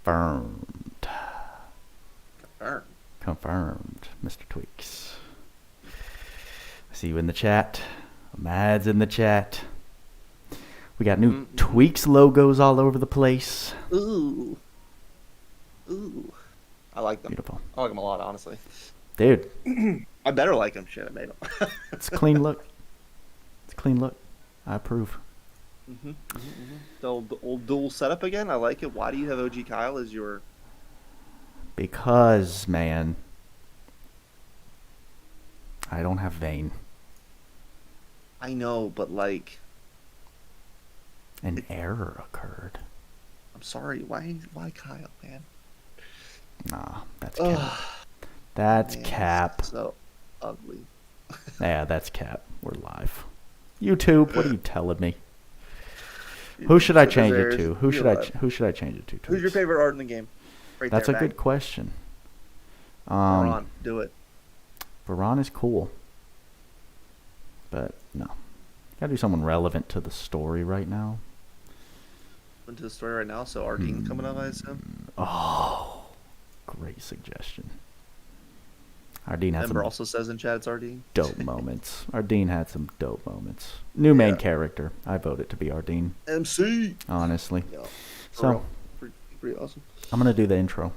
Confirmed. Confirmed. Confirmed, Mr. Tweacz. I see you in the chat. Mad's in the chat. We got new Tweacz logos all over the place. Ooh. I like them. Beautiful. I like them a lot, honestly. Dude. I better like them. Shit, I made them. It's a clean look. It's a clean look. I approve. The old dual setup again. I like it. Why do you have OG Kyle as your... Because, man, I don't have Vayne. I know, but like... An error occurred. I'm sorry. Why Kyle, man? Nah, that's cap. That's cap. So ugly. Yeah, that's cap. We're live. YouTube, what are you telling me? Who should I change it to? Who should I change it to? Tweacz? Who's your favorite art in the game? Right That's there, a good question. Varan, do it. Varan is cool. But no. Gotta do someone relevant to the story right now. Into the story right now, so Ardeen coming up, I assume. Oh, great suggestion. Ardeen had Ember some also says in chat it's Ardeen. dope moments. Ardeen had some dope moments. New main character. I voted to be Ardeen. MC. Honestly. Yeah, so pretty awesome. I'm gonna do the intro.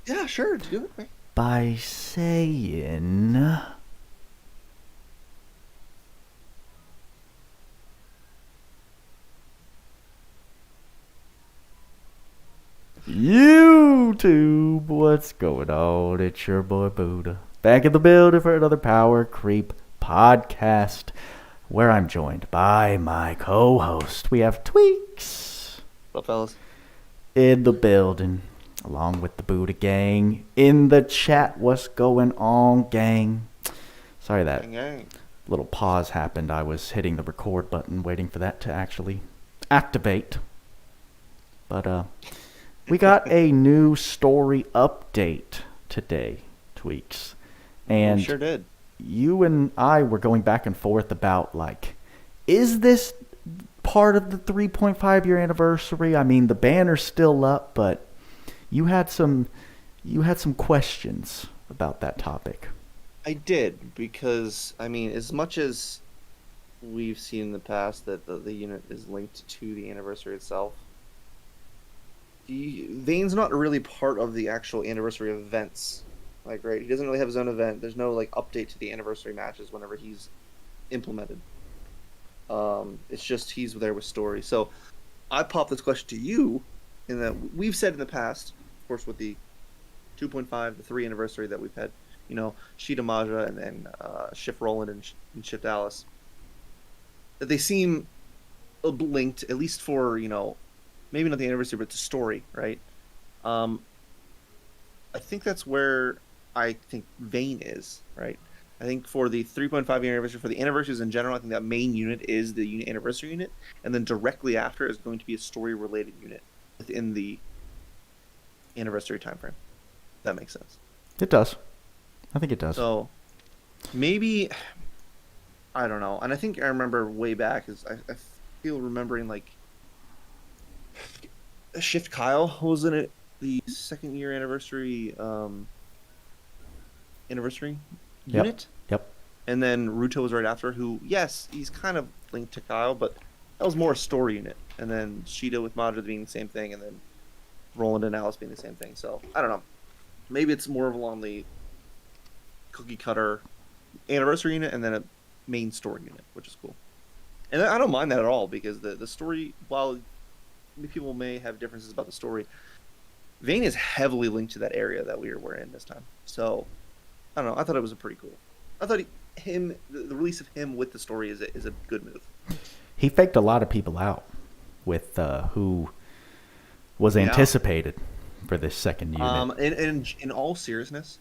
Yeah, sure, do it, man. By saying, YouTube, what's going on? It's your boy Buddha, back in the building for another Power Creep podcast, where I'm joined by my co-host. We have Tweacz. What up, fellas? In the building, along with the Buddha gang. In the chat, what's going on, gang? Sorry that little pause happened. I was hitting the record button, waiting for that to actually activate. But, we got a new story update today, Tweacz. And we sure did. You and I were going back and forth about, like, is this part of the 3.5 year anniversary? I mean, the banner's still up, but you had some questions about that topic. I did, because, I mean, as much as we've seen in the past that the unit is linked to the anniversary itself, Vayne's not really part of the actual anniversary events. Like, right, he doesn't really have his own event. There's no, like, update to the anniversary matches whenever he's implemented. It's just he's there with story. So I popped this question to you, in that we've said in the past, of course, with the 2.5, the 3 anniversary that we've had, you know, Sheeta Vajra and then Shift Roland and Shift Alice, that they seem linked, at least for, you know, maybe not the anniversary, but the story, right? I think that's where I think Vayne is, right? I think for the 3.5 year anniversary, for the anniversaries in general, I think that main unit is the unit anniversary unit, and then directly after is going to be a story-related unit within the anniversary timeframe. That makes sense. It does. I think it does. So maybe, I don't know. And I think I remember way back, is I feel remembering, like, Shift Kyle was in it, the 2nd year anniversary unit. Yep. And then Ruto was right after, who, yes, he's kind of linked to Kyle, but that was more a story unit. And then Sheeta with Vajra being the same thing, and then Roland and Alice being the same thing. So I don't know. Maybe it's more of along the cookie cutter anniversary unit and then a main story unit, which is cool. And I don't mind that at all, because the story, while people may have differences about the story, Vayne is heavily linked to that area that we're in this time. So I don't know. I thought it was a pretty cool. I thought the release of him with the story is a good move. He faked a lot of people out with who was anticipated for this 2nd unit. And in all seriousness,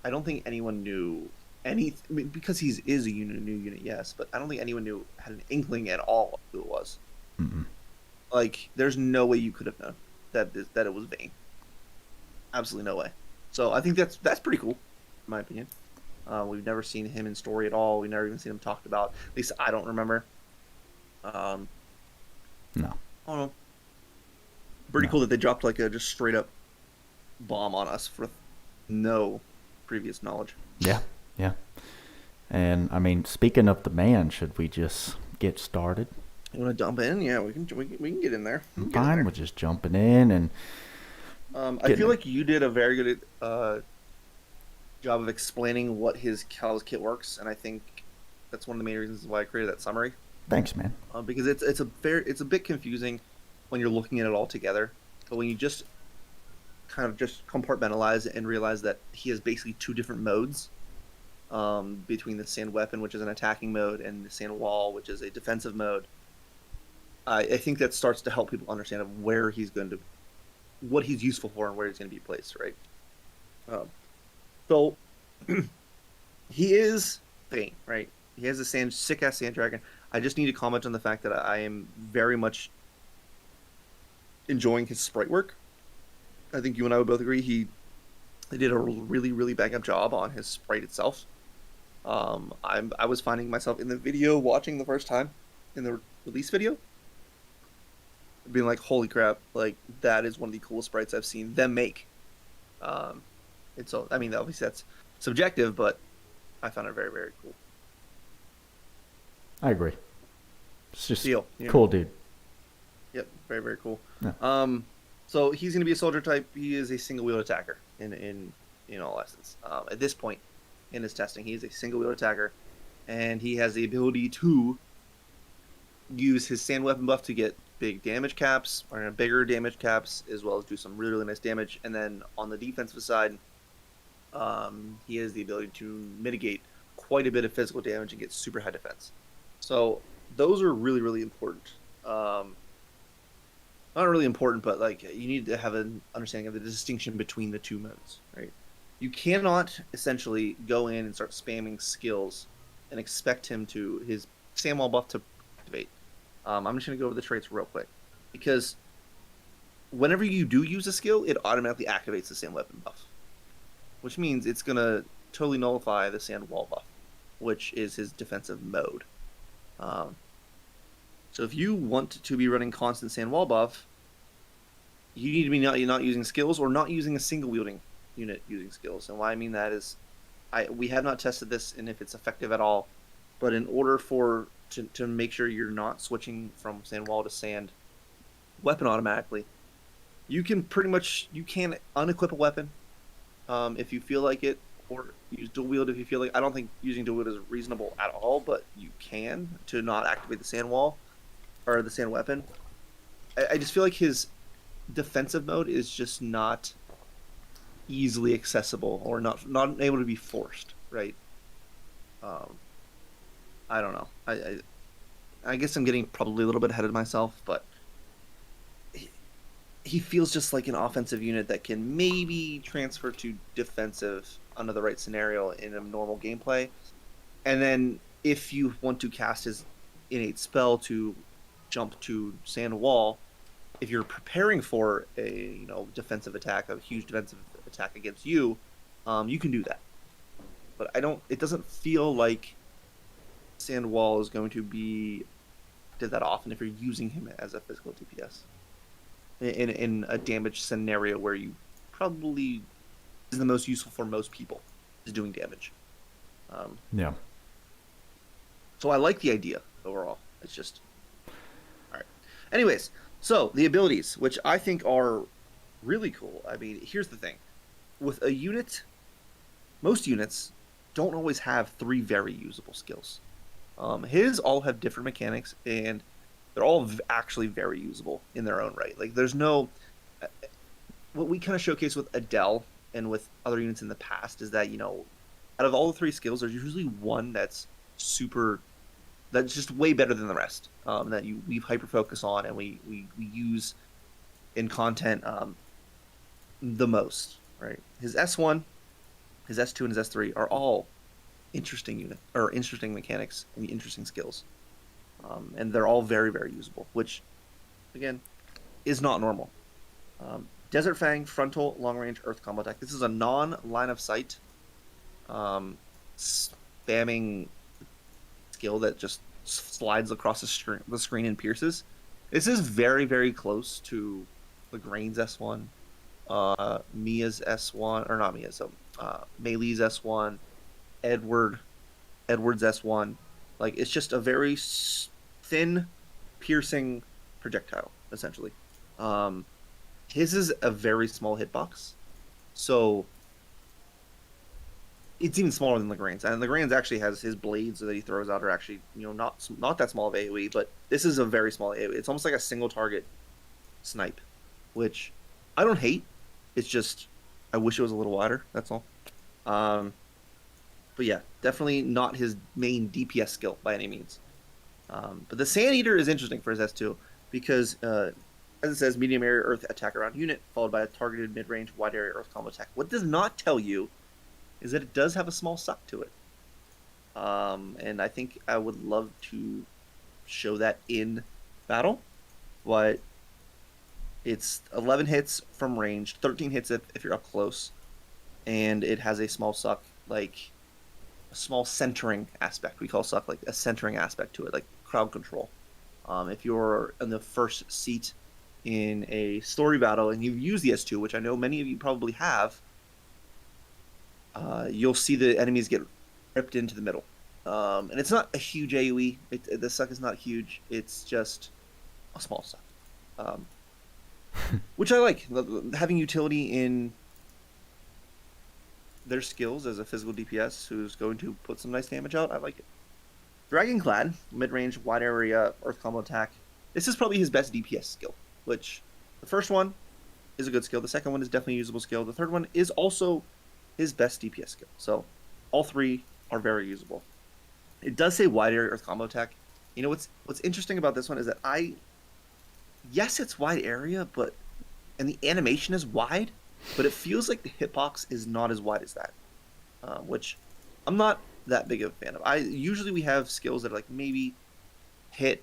I don't think anyone knew any. I mean, because he is a new unit, yes, but I don't think anyone had an inkling at all who it was. Mm-mm. Like, there's no way you could have known that it was Vayne. Absolutely no way. So I think that's pretty cool, in my opinion. We've never seen him in story at all. We've never even seen him talked about. At least I don't remember. No. I don't know. Pretty cool that they dropped, like, a just straight up bomb on us with no previous knowledge. Yeah, yeah. And I mean, speaking of the man, should we just get started? You want to dump in? Yeah, we can get in there. I'm fine with just jumping in and. I feel like you did a very good job of explaining how his kit works, and I think that's one of the main reasons why I created that summary. Thanks, man. Because it's a bit confusing when you're looking at it all together, but when you just kind of just compartmentalize it and realize that he has basically two different modes, between the sand weapon, which is an attacking mode, and the sand wall, which is a defensive mode. I think that starts to help people understand of where he's going to, what he's useful for, and where he's going to be placed, right? So he is Vayne, right? He has a sick ass sand dragon. I just need to comment on the fact that I am very much enjoying his sprite work. I think you and I would both agree they did a really, really bang up job on his sprite itself. I was finding myself in the video watching the first time, in the release video, being like, holy crap, like that is one of the coolest sprites I've seen them make. And so, I mean, obviously that's subjective, but I found it very, very cool. I agree. It's just Deal, cool, dude. Yep, very, very cool. Yeah. So he's going to be a soldier type. He is a single wheel attacker in all essence. At this point in his testing, he is a single wheel attacker, and he has the ability to use his sand weapon buff to get big damage caps, or bigger damage caps, as well as do some really, really nice damage. And then on the defensive side, he has the ability to mitigate quite a bit of physical damage and get super high defense. So those are really, really important. Not really important, but like you need to have an understanding of the distinction between the two modes, right? You cannot essentially go in and start spamming skills and expect his sand wall buff to activate. I'm just going to go over the traits real quick, because whenever you do use a skill, it automatically activates the sand weapon buff, which means it's going to totally nullify the sand wall buff, which is his defensive mode. So if you want to be running constant sand wall buff, you need to be not using skills, or not using a single wielding unit using skills. And why I mean that is, we have not tested this and if it's effective at all, but in order to make sure you're not switching from sand wall to sand weapon automatically, you can unequip a weapon if you feel like it, or use dual wield if you feel like. I don't think using dual wield is reasonable at all, but you can, to not activate the sand wall or the sand weapon. I just feel like his defensive mode is just not easily accessible, or not able to be forced, right? I don't know. I guess I'm getting probably a little bit ahead of myself, but he feels just like an offensive unit that can maybe transfer to defensive under the right scenario in a normal gameplay. And then if you want to cast his innate spell to jump to sand wall, if you're preparing for a defensive attack, a huge defensive attack against you, you can do that. But it doesn't feel like sand wall is going to be did that often if you're using him as a physical DPS in a damage scenario where you probably is the most useful for most people, is doing damage. Yeah. So I like the idea overall. It's just all right. Anyways, so the abilities, which I think are really cool. I mean, here's the thing: with a unit, most units don't always have 3 very usable skills. His all have different mechanics, and they're all actually very usable in their own right. Like, there's no what we kind of showcase with Adel and with other units in the past is that out of all the 3 skills, there's usually one that's just way better than the rest. That we hyper focus on and we use in content the most. Right? His S1, his S2, and his S3 are all interesting mechanics and interesting skills, and they're all very, very usable, which again is not normal. Desert Fang, frontal, long range, earth combo attack. This is a non-line of sight spamming skill that just slides across the screen and pierces. This is very, very close to Lagrange's S1 Mia's S1, or not Mia's, Mei's S1, Edward's S1. Like, it's just a very thin, piercing projectile, essentially. His is a very small hitbox, so it's even smaller than Legrand's. And Legrand's actually has his blades that he throws out are actually, not that small of AoE, but this is a very small AoE. It's almost like a single target snipe, which I don't hate. It's just I wish it was a little wider. That's all. But yeah, definitely not his main DPS skill by any means. But the Sand Eater is interesting for his S2 because, as it says, medium area Earth attack around unit followed by a targeted mid-range wide area Earth combo attack. What it does not tell you is that it does have a small suck to it. And I think I would love to show that in battle, but it's 11 hits from range, 13 hits if you're up close, and it has a small suck, like a small centering aspect. We call suck like a centering aspect to it, like crowd control. If you're in the first seat in a story battle and you've used the S2, which I know many of you probably have, you'll see the enemies get ripped into the middle. And it's not a huge AoE. The suck is not huge. It's just a small suck. Which I like. Having utility in their skills as a physical DPS who's going to put some nice damage out. I like it. Dragonclad, mid-range, wide area, earth combo attack. This is probably his best DPS skill, which the first one is a good skill. The second one is definitely a usable skill. The third one is also his best DPS skill. So all three are very usable. It does say wide area earth combo attack. You know what's interesting about this one is that yes, it's wide area, and the animation is wide, but it feels like the hitbox is not as wide as that, which I'm not that big of a fan of. Usually we have skills that are like maybe hit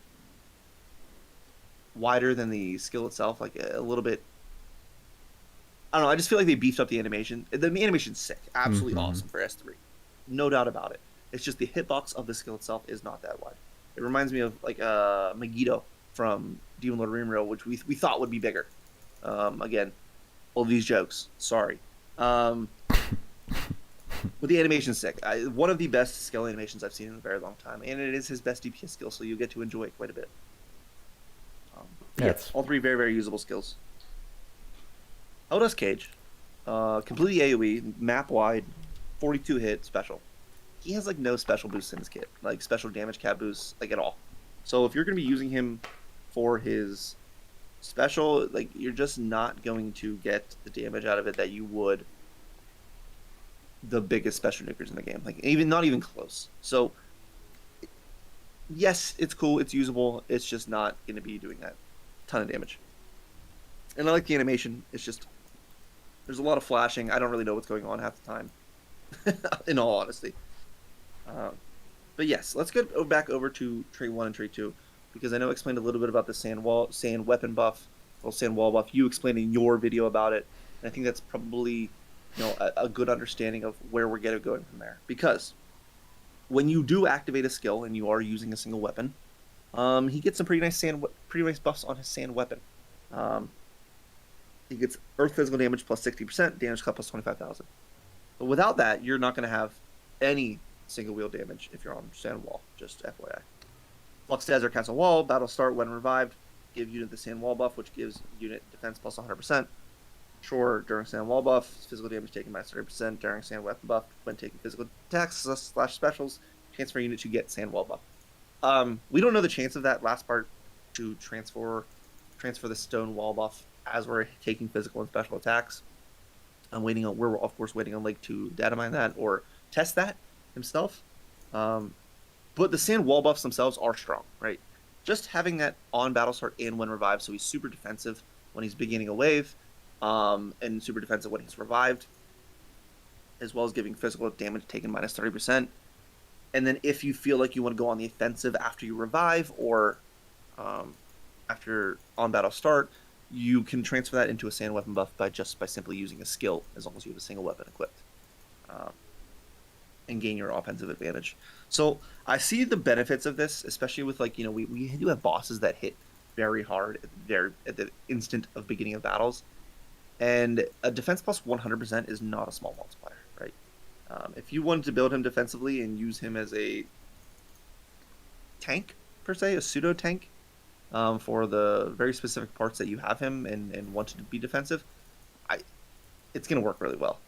wider than the skill itself, like a little bit. I don't know. I just feel like they beefed up the animation. The animation's sick, absolutely awesome for S3, no doubt about it. It's just the hitbox of the skill itself is not that wide. It reminds me of like Megiddo from Demon Lord Rimro, which we thought would be bigger. Again, all these jokes. Sorry. But the animation's sick. One of the best skill animations I've seen in a very long time, and it is his best DPS skill, so you get to enjoy it quite a bit. All three very, very usable skills. Eldest Cage, completely AoE, map wide, 42 hit special. He has like no special boosts in his kit, like special damage cap boosts, like at all. So if you're going to be using him for his special, like you're just not going to get the damage out of it that you would the biggest special nukers in the game, like not even close. So yes, it's cool, it's usable, it's just not going to be doing that ton of damage. And I like the animation. It's just there's a lot of flashing. I don't really know what's going on half the time, in all honesty. But yes, let's go back over to trait 1 and trait 2, because I know I explained a little bit about the sand weapon buff, or sand wall buff. You explained in your video about it, and I think that's probably a good understanding of where we're going from there. Because when you do activate a skill and you are using a single weapon, he gets some pretty nice buffs on his sand weapon. He gets earth physical damage plus 60%, damage cut plus 25,000. But without that, you're not going to have any single wheel damage if you're on sand wall, just FYI. Flux Desert cancel wall, battle start when revived, give unit the sand wall buff, which gives unit defense plus 100%. Sure, during sand wall buff, physical damage taken by 30% during sand weapon buff when taking physical attacks / specials, chance for unit to get sand wall buff. We don't know the chance of that last part to transfer the stone wall buff as we're taking physical and special attacks. We're of course waiting on Lake to data mine that or test that himself. But the sand wall buffs themselves are strong, right? Just having that on battle start and when revived, so he's super defensive when he's beginning a wave, and super defensive when he's revived, as well as giving physical damage taken minus 30%. And then if you feel like you want to go on the offensive after you revive or after on battle start, you can transfer that into a sand weapon buff by simply using a skill, as long as you have a single weapon equipped, and gain your offensive advantage. So I see the benefits of this, especially with we do have bosses that hit very hard at the instant of beginning of battles, And a defense plus 100% is not a small multiplier, right? If you wanted to build him defensively and use him as a tank, per se, a pseudo tank, for the very specific parts that you have him and wanted to be defensive, it's going to work really well.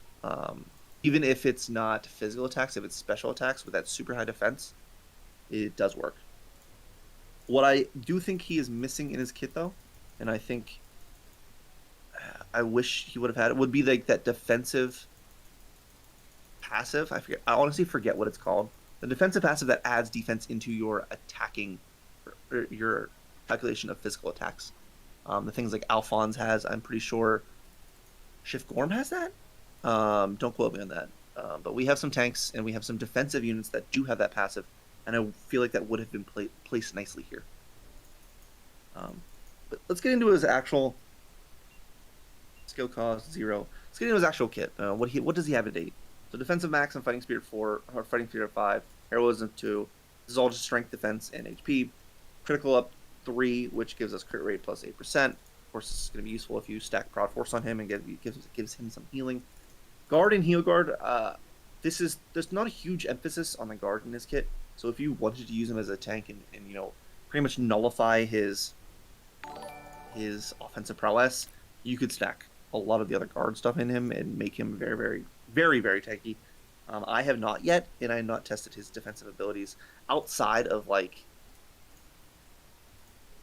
Even if it's not physical attacks, if it's special attacks with that super high defense, it does work. What I do think he is missing in his kit, though, and I think I wish he would have had it, would be like that defensive passive. I honestly forget what it's called. The defensive passive that adds defense into your attacking, or your calculation of physical attacks. The things like Alphonse has, I'm pretty sure Shift Gorm has that. Don't quote me on that. But we have some tanks and we have some defensive units that do have that passive, and I feel like that would have been placed nicely here. But let's get into his actual skill cost 0. Let's get into his actual kit. What does he have to date? So defensive max and fighting spirit 4, or fighting spirit 5, heroism 2. This is all just strength, defense, and HP. Critical up 3, which gives us crit rate plus 8%. Of course, this is going to be useful if you stack Prod Force on him and gives him some healing. Guard and heal guard. There's not a huge emphasis on the guard in this kit. So if you wanted to use him as a tank and pretty much nullify his offensive prowess, you could stack a lot of the other guard stuff in him and make him very, very, very, very tanky. I have not yet, and I have not tested his defensive abilities outside of like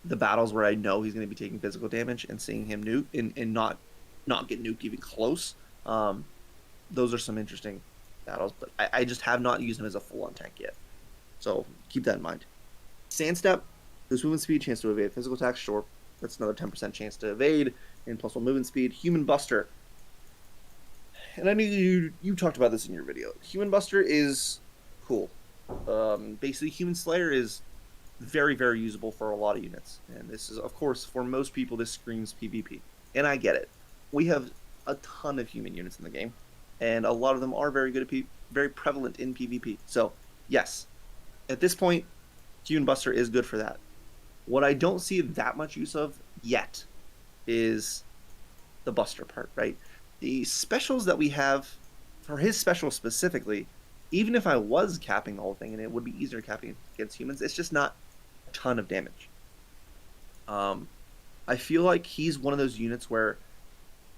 the battles where I know he's going to be taking physical damage and seeing him nuke and not get nuked even close. Those are some interesting battles, but I just have not used him as a full-on tank yet. So keep that in mind. Sandstep, boost movement speed, chance to evade physical attacks, sure. That's another 10% chance to evade, and plus 1 movement speed. Human Buster. And I know you talked about this in your video. Human Buster is cool. Basically, Human Slayer is very, very usable for a lot of units. And this is, of course, for most people, this screams PvP. And I get it. We have a ton of human units in the game, and a lot of them are very good at very prevalent in PvP. So, yes, at this point, Human Buster is good for that. What I don't see that much use of yet is the Buster part, right? The specials that we have, for his special specifically, even if I was capping the whole thing, and it would be easier capping against humans, it's just not a ton of damage. I feel like he's one of those units where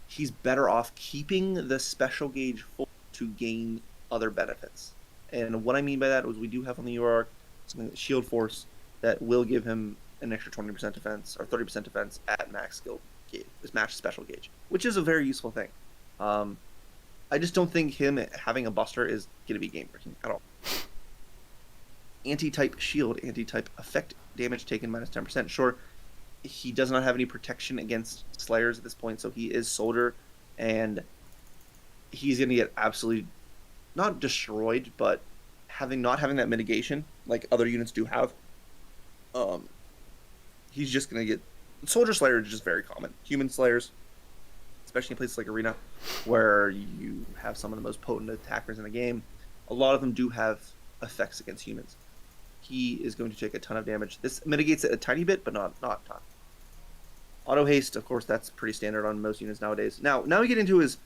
he's better off keeping the special gauge full to gain other benefits. And what I mean by that is we do have on the UR something like Shield Force that will give him an extra 20% defense or 30% defense at max skill gauge, this max special gauge, which is a very useful thing. I just don't think him having a Buster is going to be game breaking at all. Anti-type shield, anti-type effect damage taken minus 10%. Sure, he does not have any protection against Slayers at this point, so he is Soldier, and he's going to get absolutely not destroyed, but not having that mitigation like other units do have. He's just going to get... Soldier Slayer is just very common. Human Slayers, especially in places like Arena, where you have some of the most potent attackers in the game, a lot of them do have effects against humans. He is going to take a ton of damage. This mitigates it a tiny bit, but not a ton. Auto Haste, of course, that's pretty standard on most units nowadays. Now we get into his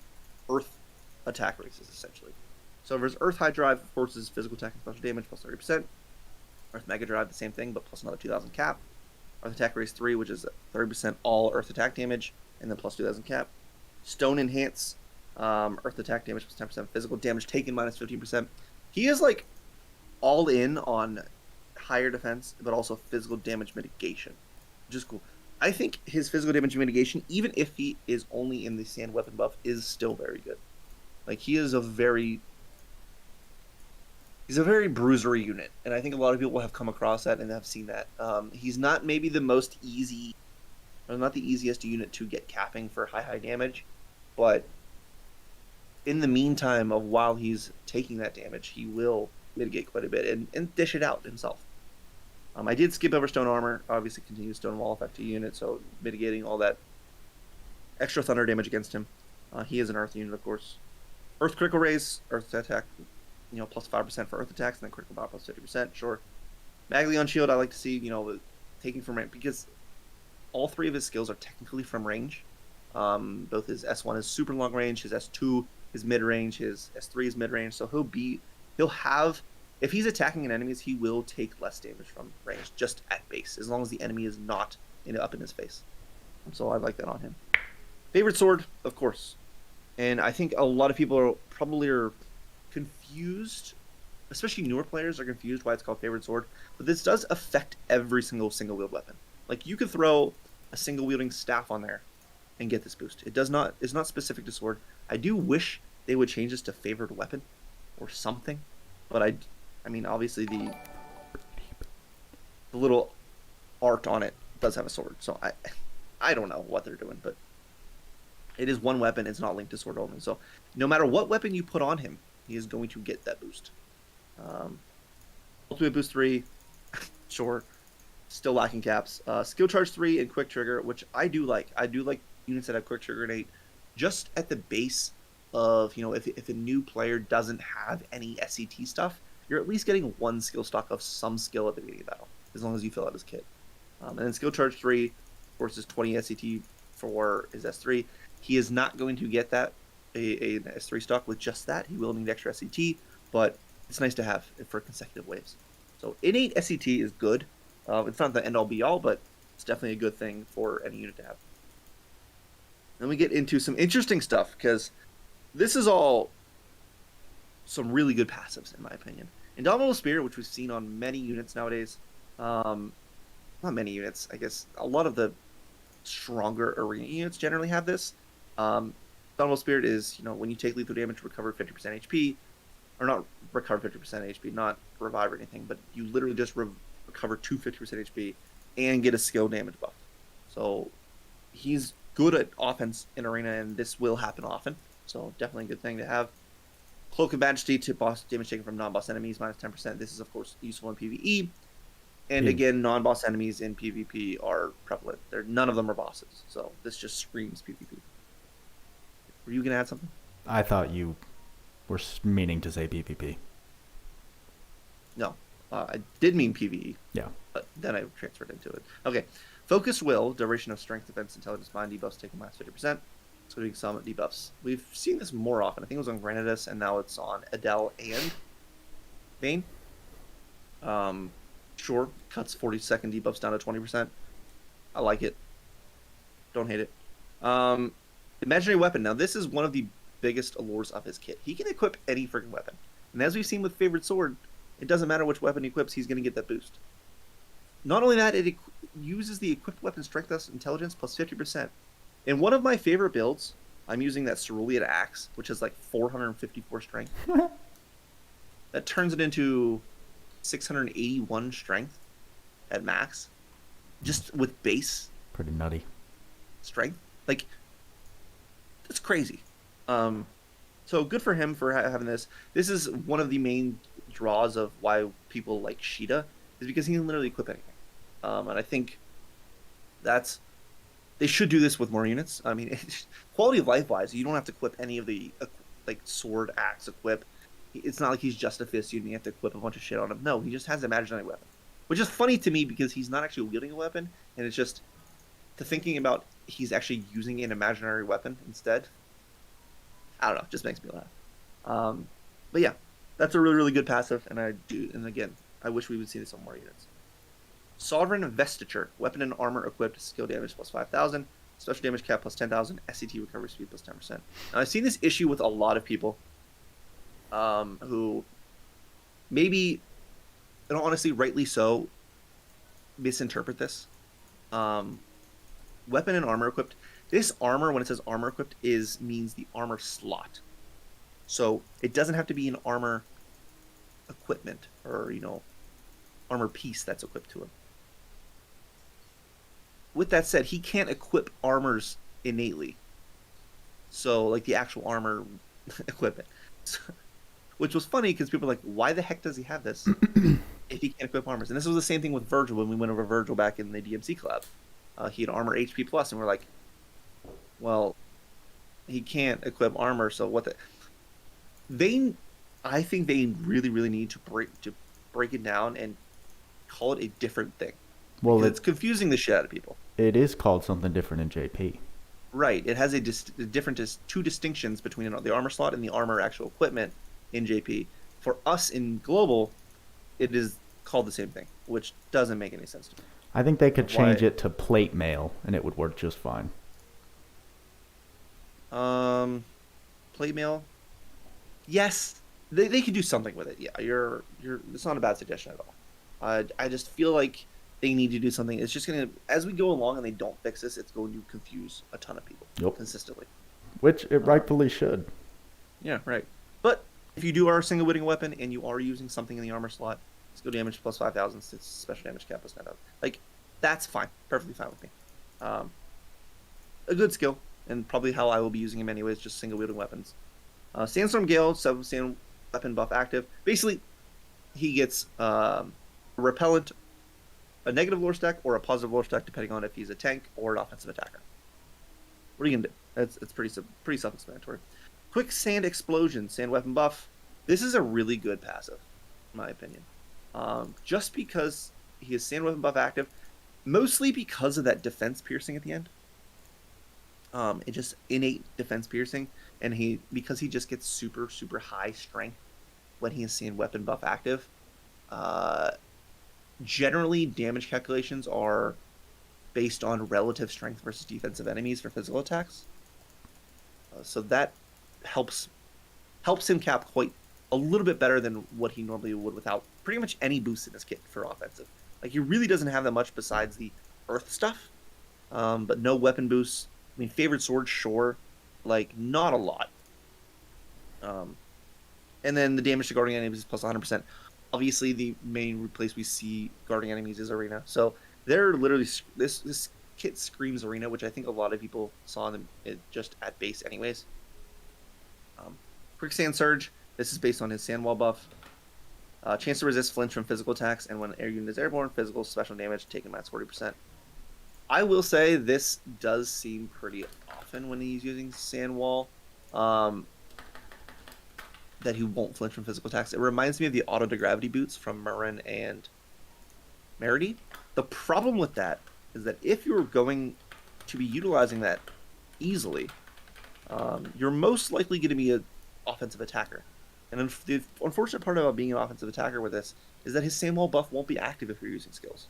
Earth attack races, essentially. So for his Earth High Drive, of course, is physical attack and special damage plus 30%. Earth Mega Drive, the same thing, but plus another 2,000 cap. Earth Attack Race 3, which is 30% all Earth attack damage, and then plus 2,000 cap. Stone Enhance, Earth attack damage plus 10%, physical damage taken minus 15%. He is like all in on higher defense, but also physical damage mitigation, which is cool. I think his physical damage mitigation, even if he is only in the sand weapon buff, is still very good. Like, he is he's a very bruisery unit, and I think a lot of people have come across that and have seen that. He's not maybe the most easy, or not the easiest unit to get capping for high damage, but in the meantime of while he's taking that damage, he will mitigate quite a bit and dish it out himself. I did skip over Stone Armor, obviously continues Stone Wall effect to unit, so mitigating all that extra thunder damage against him. He is an Earth unit, of course. Earth Critical Raise, Earth Attack, plus 5% for Earth attacks, and then Critical Bot plus 50%, sure. Maglion Shield, I like to see, taking from range, because all three of his skills are technically from range. Both his S1 is super long range, his S2 is mid range, his S3 is mid range. So he'll have, if he's attacking an enemies, he will take less damage from range just at base, as long as the enemy is not up in his face. So I like that on him. Favorite sword, of course. And I think a lot of people are probably confused, especially newer players are confused why it's called favorite sword. But this does affect every single wield weapon. Like, you could throw a single wielding staff on there and get this boost. It's not specific to sword. I do wish they would change this to favored weapon or something. But I mean, obviously the little art on it does have a sword. So I don't know what they're doing, but it is one weapon. It's not linked to sword only. So no matter what weapon you put on him, he is going to get that boost. Ultimate boost 3, sure, still lacking caps. Skill charge 3 and quick trigger, which I do like. I do like units that have quick trigger grenade, just at the base of, if a new player doesn't have any SCT stuff, you're at least getting one skill stock of some skill at the beginning of battle, as long as you fill out his kit. And then skill charge 3, of course, is 20 SCT for his S3. He is not going to get that an S3 stock with just that. He will need extra SCT, but it's nice to have for consecutive waves. So innate SCT is good. It's not the end-all be-all, but it's definitely a good thing for any unit to have. Then we get into some interesting stuff, because this is all some really good passives, in my opinion. Indomitable Spirit, which we've seen on many units nowadays. Not many units, I guess. A lot of the stronger arena units generally have this. Indomitable Spirit is, when you take lethal damage, recover 50% HP. Or not recover 50% HP, not revive or anything, but you literally just recover 50% HP and get a skill damage buff. So he's good at offense in arena, and this will happen often. So definitely a good thing to have. Cloak of Majesty to boss damage taken from non-boss enemies, minus 10%. This is, of course, useful in PvE. And again, non-boss enemies in PvP are prevalent. None of them are bosses. So this just screams PvP. Were you going to add something? I thought you were meaning to say PvP. No, I did mean PvE. Yeah. But then I transferred into it. Okay. Focused Will, duration of strength, defense, intelligence, mind, debuffs taken minus 50%. So doing some debuffs. We've seen this more often. I think it was on Granzelia, and now it's on Adel and Vayne. Sure, cuts 40-second debuffs down to 20%. I like it. Don't hate it. Imaginary weapon. Now, this is one of the biggest allures of his kit. He can equip any freaking weapon. And as we've seen with favorite sword, it doesn't matter which weapon he equips, he's going to get that boost. Not only that, it uses the equipped weapon strength plus intelligence plus 50%. In one of my favorite builds, I'm using that cerulean axe, which is like 454 strength. That turns it into 681 strength at max, just with base. Pretty nutty. Strength. Like, that's crazy. So good for him for having this. This is one of the main draws of why people like Sheeta, is because he can literally equip anything. And I think they should do this with more units. I mean, quality of life wise, you don't have to equip any of the like sword, axe equip. It's not like he's just a fist unit. You have to equip a bunch of shit on him. No, he just has an imaginary weapon, which is funny to me because he's not actually wielding a weapon, and it's just thinking about he's actually using an imaginary weapon instead. I don't know, just makes me laugh. But yeah, that's a really, really good passive, and again, I wish we would see this on more units. Sovereign Vestiture, weapon and armor equipped, skill damage plus 5,000, special damage cap plus 10,000, SCT recovery speed plus 10%. Now, I've seen this issue with a lot of people who maybe, and honestly, rightly so, misinterpret this. Weapon and armor equipped. This armor, when it says armor equipped, means the armor slot. So it doesn't have to be an armor equipment or, armor piece that's equipped to him. With that said, he can't equip armors innately. So, like the actual armor equipment. Which was funny because people were like, why the heck does he have this if he can't equip armors? And this was the same thing with Virgil when we went over Virgil back in the DMC club. He had armor HP plus, and we're like, well, he can't equip armor, so what the... I think they really, really need to break it down and call it a different thing. Well, it's confusing the shit out of people. It is called something different in JP. Right. It has two distinctions between the armor slot and the armor actual equipment in JP. For us in global, it is called the same thing, which doesn't make any sense to me. I think they could change it to plate mail, and it would work just fine. Plate mail. Yes, they could do something with it. Yeah, it's not a bad suggestion at all. I just feel like they need to do something. It's just gonna, as we go along and they don't fix this, it's going to confuse a ton of people consistently. Which it rightfully should. Yeah, right. But if you do are a single wielding weapon and you are using something in the armor slot, skill damage plus 5,000, special damage cap plus 9,000. Like, that's fine. Perfectly fine with me. A good skill, and probably how I will be using him anyways, just single wielding weapons. Sandstorm Gale, sand weapon buff active. Basically, he gets a repellent, a negative lore stack, or a positive lore stack, depending on if he's a tank or an offensive attacker. What are you gonna do? It's pretty self-explanatory. Quick Sand Explosion, sand weapon buff. This is a really good passive, in my opinion. Just because he has sand weapon buff active, mostly because of that defense piercing at the end. It just innate defense piercing, and because he just gets super high strength when he has sand weapon buff active. Generally, damage calculations are based on relative strength versus defensive enemies for physical attacks. So that helps him cap quite a little bit better than what he normally would without pretty much any boost in his kit for offensive. Like, he really doesn't have that much besides the earth stuff, but no weapon boosts. I mean, favorite sword, sure, like, not a lot. And then the damage to guarding enemies is plus 100%. Obviously, the main place we see guarding enemies is Arena. So they're literally, this kit screams Arena, which I think a lot of people saw them just at base anyways. Quicksand Surge. This is based on his Sandwall buff. Chance to resist flinch from physical attacks, and when an air unit is airborne, physical special damage taken minus 40%. I will say this does seem pretty often when he's using Sandwall. That he won't flinch from physical attacks. It reminds me of the auto to gravity boots from Marin and Merity. The problem with that is that if you're going to be utilizing that easily, you're most likely going to be an offensive attacker. And the unfortunate part about being an offensive attacker with this is that his Sandwall buff won't be active if you're using skills.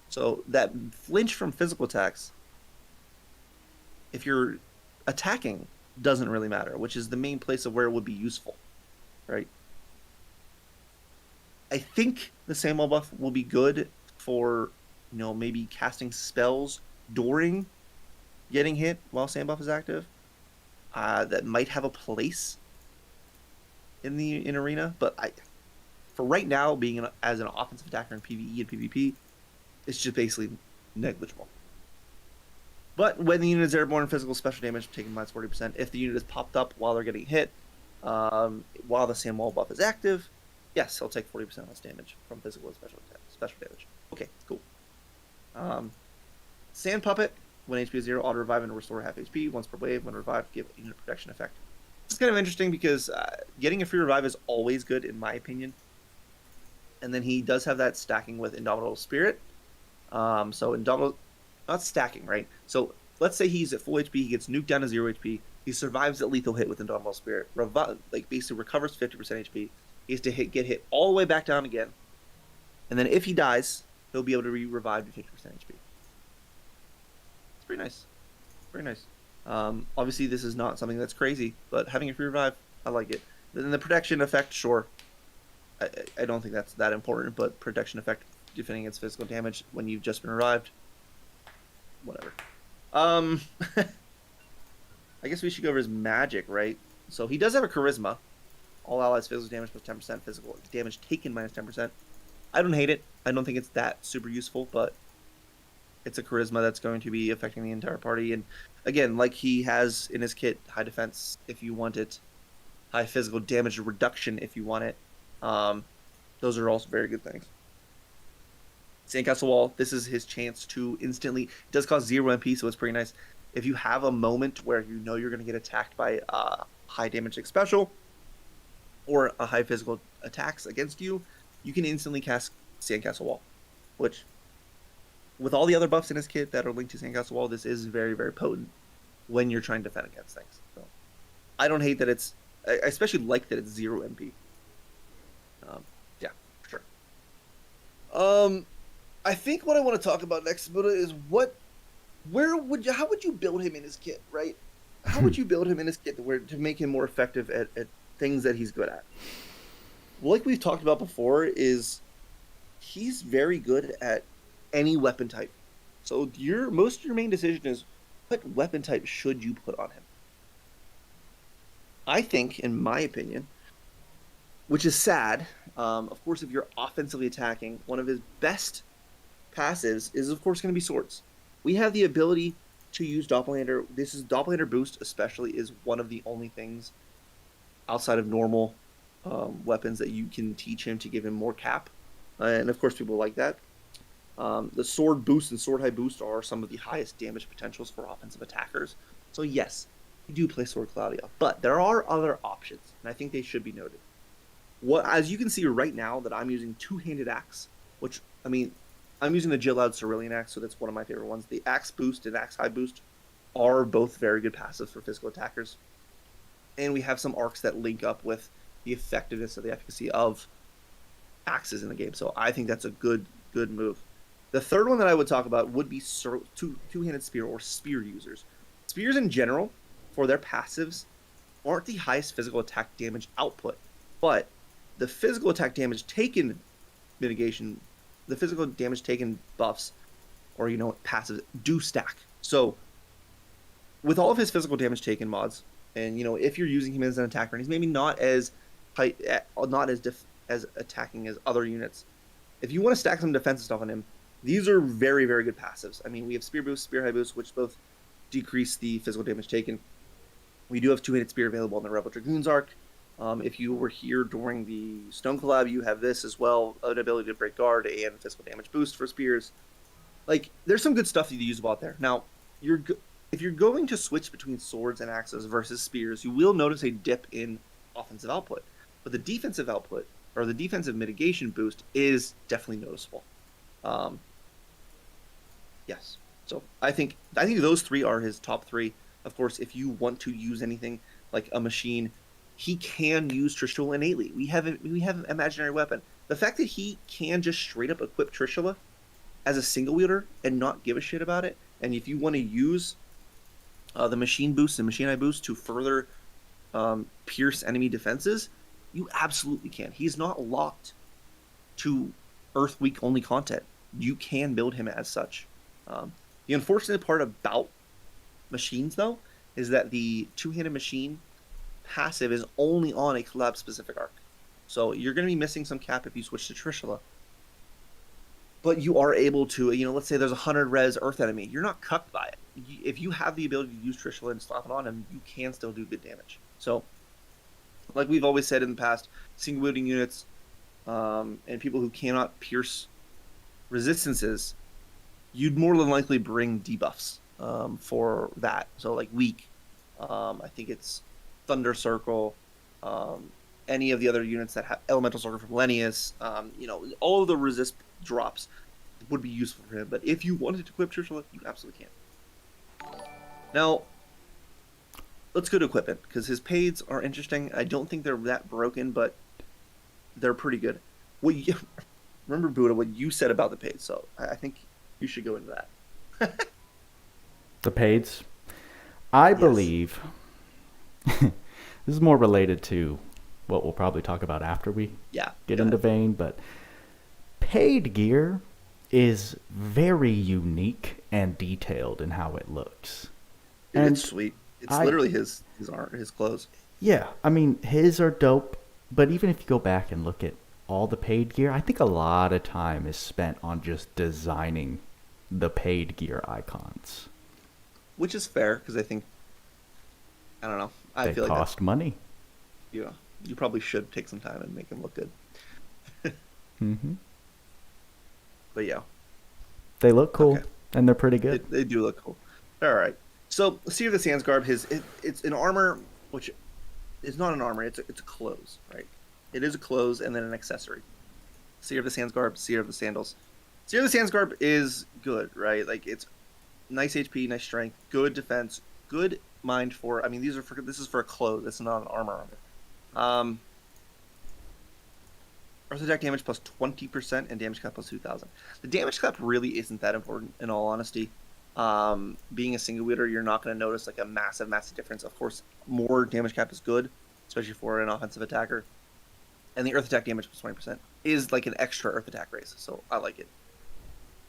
So that flinch from physical attacks, if you're attacking, doesn't really matter, which is the main place of where it would be useful, right? I think the Sandwall buff will be good for, maybe casting spells during getting hit while Sand buff is active. That might have a place in Arena, but for right now, being as an offensive attacker in PvE and PvP, it's just basically negligible. But when the unit is airborne, physical special damage taken minus 40%. If the unit is popped up while they're getting hit, while the Sandwall buff is active, yes, he'll take 40% less damage from physical and special damage. Okay, cool. Sand Puppet, when HP is 0, auto revive and restore half HP. Once per wave, when revived, give unit protection effect. It's kind of interesting because getting a free revive is always good, in my opinion. And then he does have that stacking with Indomitable Spirit. So Indomitable... Not stacking, right? So let's say he's at full HP, he gets nuked down to 0 HP, he survives a lethal hit with Indomitable Spirit, basically recovers 50% HP, he has to get hit all the way back down again, and then if he dies, he'll be able to be revived to 50% HP. It's pretty nice. Very nice. Obviously, this is not something that's crazy, but having a free revive, I like it. Then the protection effect, sure. I don't think that's that important, but protection effect, defending against physical damage when you've just been revived. Whatever. I guess we should go over his magic, right? So he does have a charisma. All allies physical damage plus 10%, physical damage taken minus 10%. I don't hate it. I don't think it's that super useful, but it's a charisma that's going to be affecting the entire party. And again, like he has in his kit, high defense if you want it, high physical damage reduction if you want it. Those are also very good things. Sandcastle Wall, this is his chance to instantly... It does cost 0 MP, so it's pretty nice. If you have a moment where you know you're going to get attacked by high damage special or a high physical attacks against you, you can instantly cast Sandcastle Wall, which, with all the other buffs in his kit that are linked to Sandcastle Wall, this is very, very potent. when you're trying to defend against things. So I don't hate that I especially like that it's 0 MP. Yeah, for sure. I think what I want to talk about next, Buddha, is how would you build him in his kit, right? How would you build him in his kit to make him more effective at things that he's good at? Well, like we've talked about before, is he's very good at any weapon type. So most of your main decision is what weapon type should you put on him? I think, in my opinion, which is sad, of course, if you're offensively attacking, one of his best passives is, of course, going to be swords. We have the ability to use Doppelganger. Doppelganger boost, especially, is one of the only things outside of normal weapons that you can teach him to give him more cap. And, of course, people like that. The sword boost and sword high boost are some of the highest damage potentials for offensive attackers. So, yes, you do play Sword Cloudia. But there are other options, and I think they should be noted. As you can see right now that I'm using two-handed axe, which, I mean, I'm using the Jilloud Cerulean axe, so that's one of my favorite ones. The axe boost and axe high boost are both very good passives for physical attackers. And we have some arcs that link up with the effectiveness of the efficacy of axes in the game. So I think that's a good move. The third one that I would talk about would be two-handed spear or spear users. Spears in general, for their passives, aren't the highest physical attack damage output, but the physical attack damage taken mitigation, the physical damage taken buffs, or passives, do stack. So with all of his physical damage taken mods, and if you're using him as an attacker, and he's maybe not as as attacking as other units, if you want to stack some defensive stuff on him, these are very, very good passives. I mean, we have spear boost, spear high boost, which both decrease the physical damage taken. We do have two-handed spear available in the Rebel Dragoons arc. If you were here during the Stone collab, you have this as well, an ability to break guard and physical damage boost for spears. Like, there's some good stuff that you use about there. Now, if you're going to switch between swords and axes versus spears, you will notice a dip in offensive output. But the defensive output, or the defensive mitigation boost, is definitely noticeable. Yes. So I think those three are his top three. Of course, if you want to use anything like a machine, he can use Trishula innately. We have an imaginary weapon. The fact that he can just straight up equip Trishula as a single wielder and not give a shit about it, and if you want to use the machine boost and machine eye boost to further pierce enemy defenses, you absolutely can. He's not locked to Earth Week only content. You can build him as such. The unfortunate part about machines, though, is that the two-handed machine passive is only on a collab specific arc. So you're going to be missing some cap if you switch to Trishula. But you are able to, let's say there's a 100 res Earth enemy. You're not cucked by it. If you have the ability to use Trishula and slap it on him, you can still do good damage. So, like we've always said in the past, single wielding units and people who cannot pierce resistances, you'd more than likely bring debuffs for that. So like weak, I think it's Thunder Circle, any of the other units that have Elemental Circle from Lennius, all of the resist drops would be useful for him. But if you wanted to equip Trishula, you absolutely can. Now, let's go to equipment, because his paids are interesting. I don't think they're that broken, but they're pretty good. Remember, Buddha, what you said about the paids, so I think you should go into that. The paids? I believe this is more related to what we'll probably talk about after we get into Vayne, but paid gear is very unique and detailed in how it looks. And it's sweet. It's literally his art, his clothes. Yeah, I mean, his are dope, but even if you go back and look at all the paid gear, I think a lot of time is spent on just designing the paid gear icons. Which is fair, because I think, I don't know. I feel like they cost money. Yeah, you probably should take some time and make them look good. Mm-hmm. But yeah. They look cool, and they're pretty good. They do look cool. All right. So, Seer of the Sands garb, it's an armor, which is not an armor, it's a clothes, right? It is a clothes and then an accessory. Seer of the Sands garb, Seer of the Sandals. Seer of the Sands garb is good, right? Like, it's nice HP, nice strength, good defense, good mind for. I mean, this is for a clothes. This is not an armor. Earth attack damage plus 20% and damage cap plus 2,000. The damage cap really isn't that important, in all honesty. Being a single wielder, you're not going to notice like a massive difference. Of course, more damage cap is good, especially for an offensive attacker. And the earth attack damage plus 20% is like an extra earth attack raise, so I like it.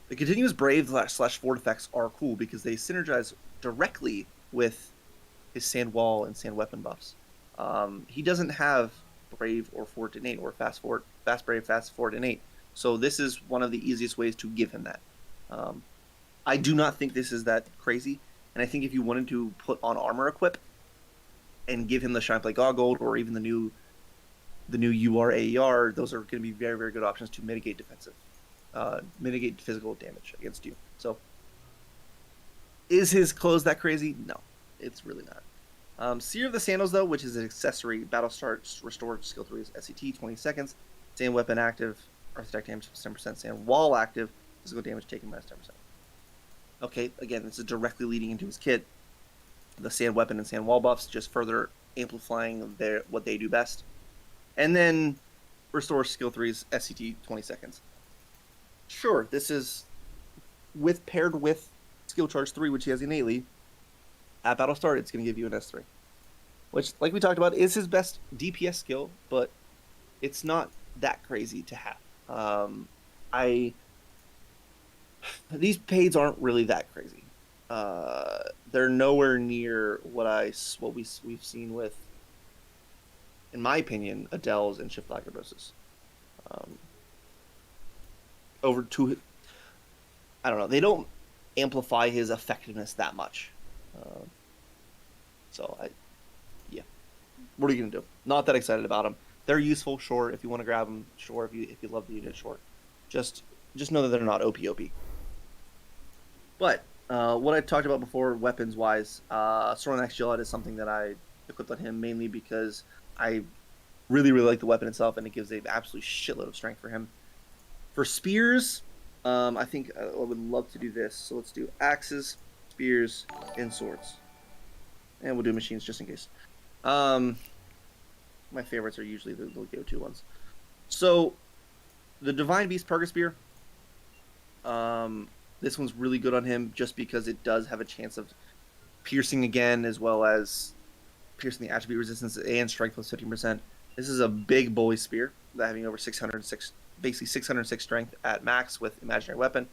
The continuous brave / fort effects are cool because they synergize directly with his sand wall and sand weapon buffs. He doesn't have brave or fort innate or fast brave, fast fort innate. So this is one of the easiest ways to give him that. I do not think this is that crazy, and I think if you wanted to put on armor equip and give him the Shine Plate Goggle or even the new UR AER, those are going to be very, very good options to mitigate mitigate physical damage against you. So, is his clothes that crazy? No, it's really not. Seer of the Sandals, though, which is an accessory, battle start, restored, skill 3 is SCT, 20 seconds, sand weapon active, earth attack damage plus 10%, sand wall active, physical damage taken minus 10%. Okay, again, this is directly leading into his kit. The sand weapon and sand wall buffs, just further amplifying what they do best. And then restore skill 3's SCT 20 seconds. Sure, this is paired with skill charge 3, which he has innately. At battle start, it's going to give you an S3. Which, like we talked about, is his best DPS skill, but it's not that crazy to have. These paids aren't really that crazy. They're nowhere near what we've seen with, in my opinion, Adel's and Shift Lagardos's. I don't know. They don't amplify his effectiveness that much. Yeah. What are you gonna do? Not that excited about them. They're useful, sure. If you want to grab them, sure. If you love the unit, sure. Just know that they're not OP. But what I talked about before, weapons wise, Snorlax Gillette is something that I equipped on him mainly because I really, really like the weapon itself, and it gives an absolute shitload of strength for him. For spears, I think I would love to do this. So let's do axes, spears, and swords. And we'll do machines just in case. My favorites are usually the go-to ones. So, the Divine Beast Parker Spear. This one's really good on him just because it does have a chance of piercing again, as well as piercing the attribute resistance and strength plus 15%. This is a big boy spear, having over 606, basically 606 strength at max with imaginary weapon.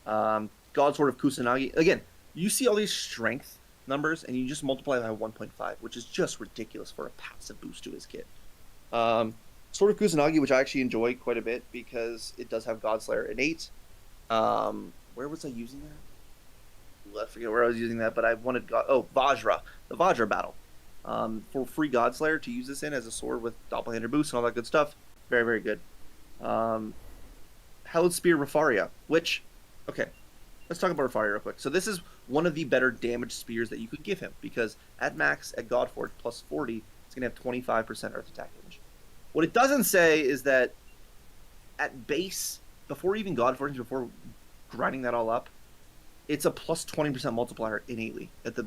God Sword of Kusanagi. Again, you see all these strength numbers and you just multiply by 1.5, which is just ridiculous for a passive boost to his kit. Sword of Kusanagi, which I actually enjoy quite a bit because it does have Godslayer innate. Where was I using that? I forget where I was using that, but I wanted Vajra, the Vajra battle. For free Godslayer to use this in as a sword with Doppelhander boost and all that good stuff. Very, very good. Hallowed Spear Refaria, which, okay, let's talk about Refaria real quick. So this is one of the better damage spears that you could give him because at max, at Godforge plus 40, it's going to have 25% earth attack damage. What it doesn't say is that at base, before even Godforge, before grinding that all up, it's a plus 20% multiplier innately at the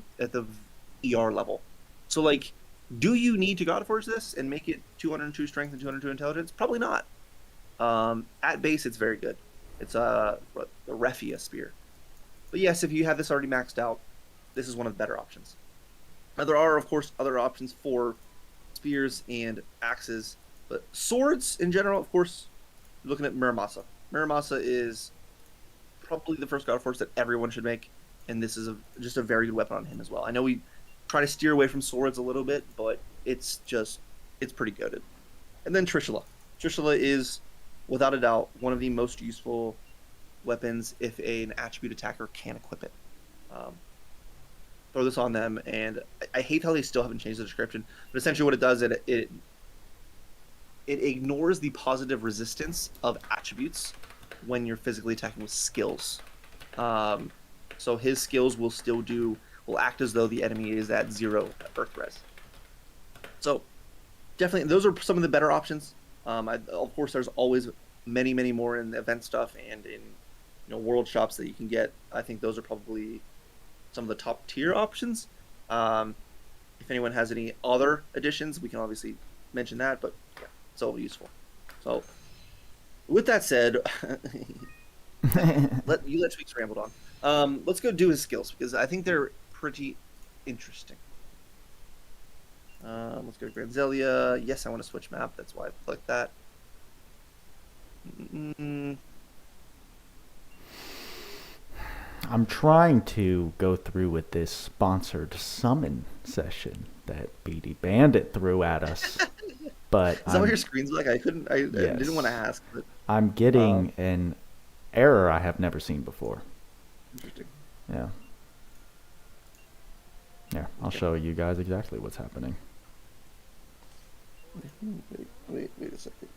ER level. So, like, do you need to Godforge this and make it 202 strength and 202 intelligence? Probably not. At base, it's very good. It's the Refia spear. But yes, if you have this already maxed out, this is one of the better options. Now, there are, of course, other options for spears and axes. But swords, in general, of course, you're looking at Muramasa. Muramasa is probably the first Godforge that everyone should make. And this is just a very good weapon on him as well. I know we try to steer away from swords a little bit, but it's pretty good. And then Trishula. Trishula is, without a doubt, one of the most useful weapons if an attribute attacker can equip it. Throw this on them, and I hate how they still haven't changed the description, but essentially what it does, it ignores the positive resistance of attributes when you're physically attacking with skills. So his skills will act as though the enemy is at 0 earth res. So definitely, those are some of the better options. Of course, there's always many, many more in the event stuff and in world shops that you can get. I think those are probably some of the top tier options. If anyone has any other additions, we can obviously mention that, but yeah, it's all useful. So, with that said, let Tweacz ramble on. Let's go do his skills because I think they're pretty interesting. Let's go to Granzelia. Yes, I want to switch map. That's why I clicked that. I'm trying to go through with this sponsored summon session that BD Bandit threw at us. But is that what your screen's like? I couldn't. I didn't want to ask. But, I'm getting an error I have never seen before. Interesting. Yeah. Yeah, I'll show you guys exactly what's happening. Wait a second.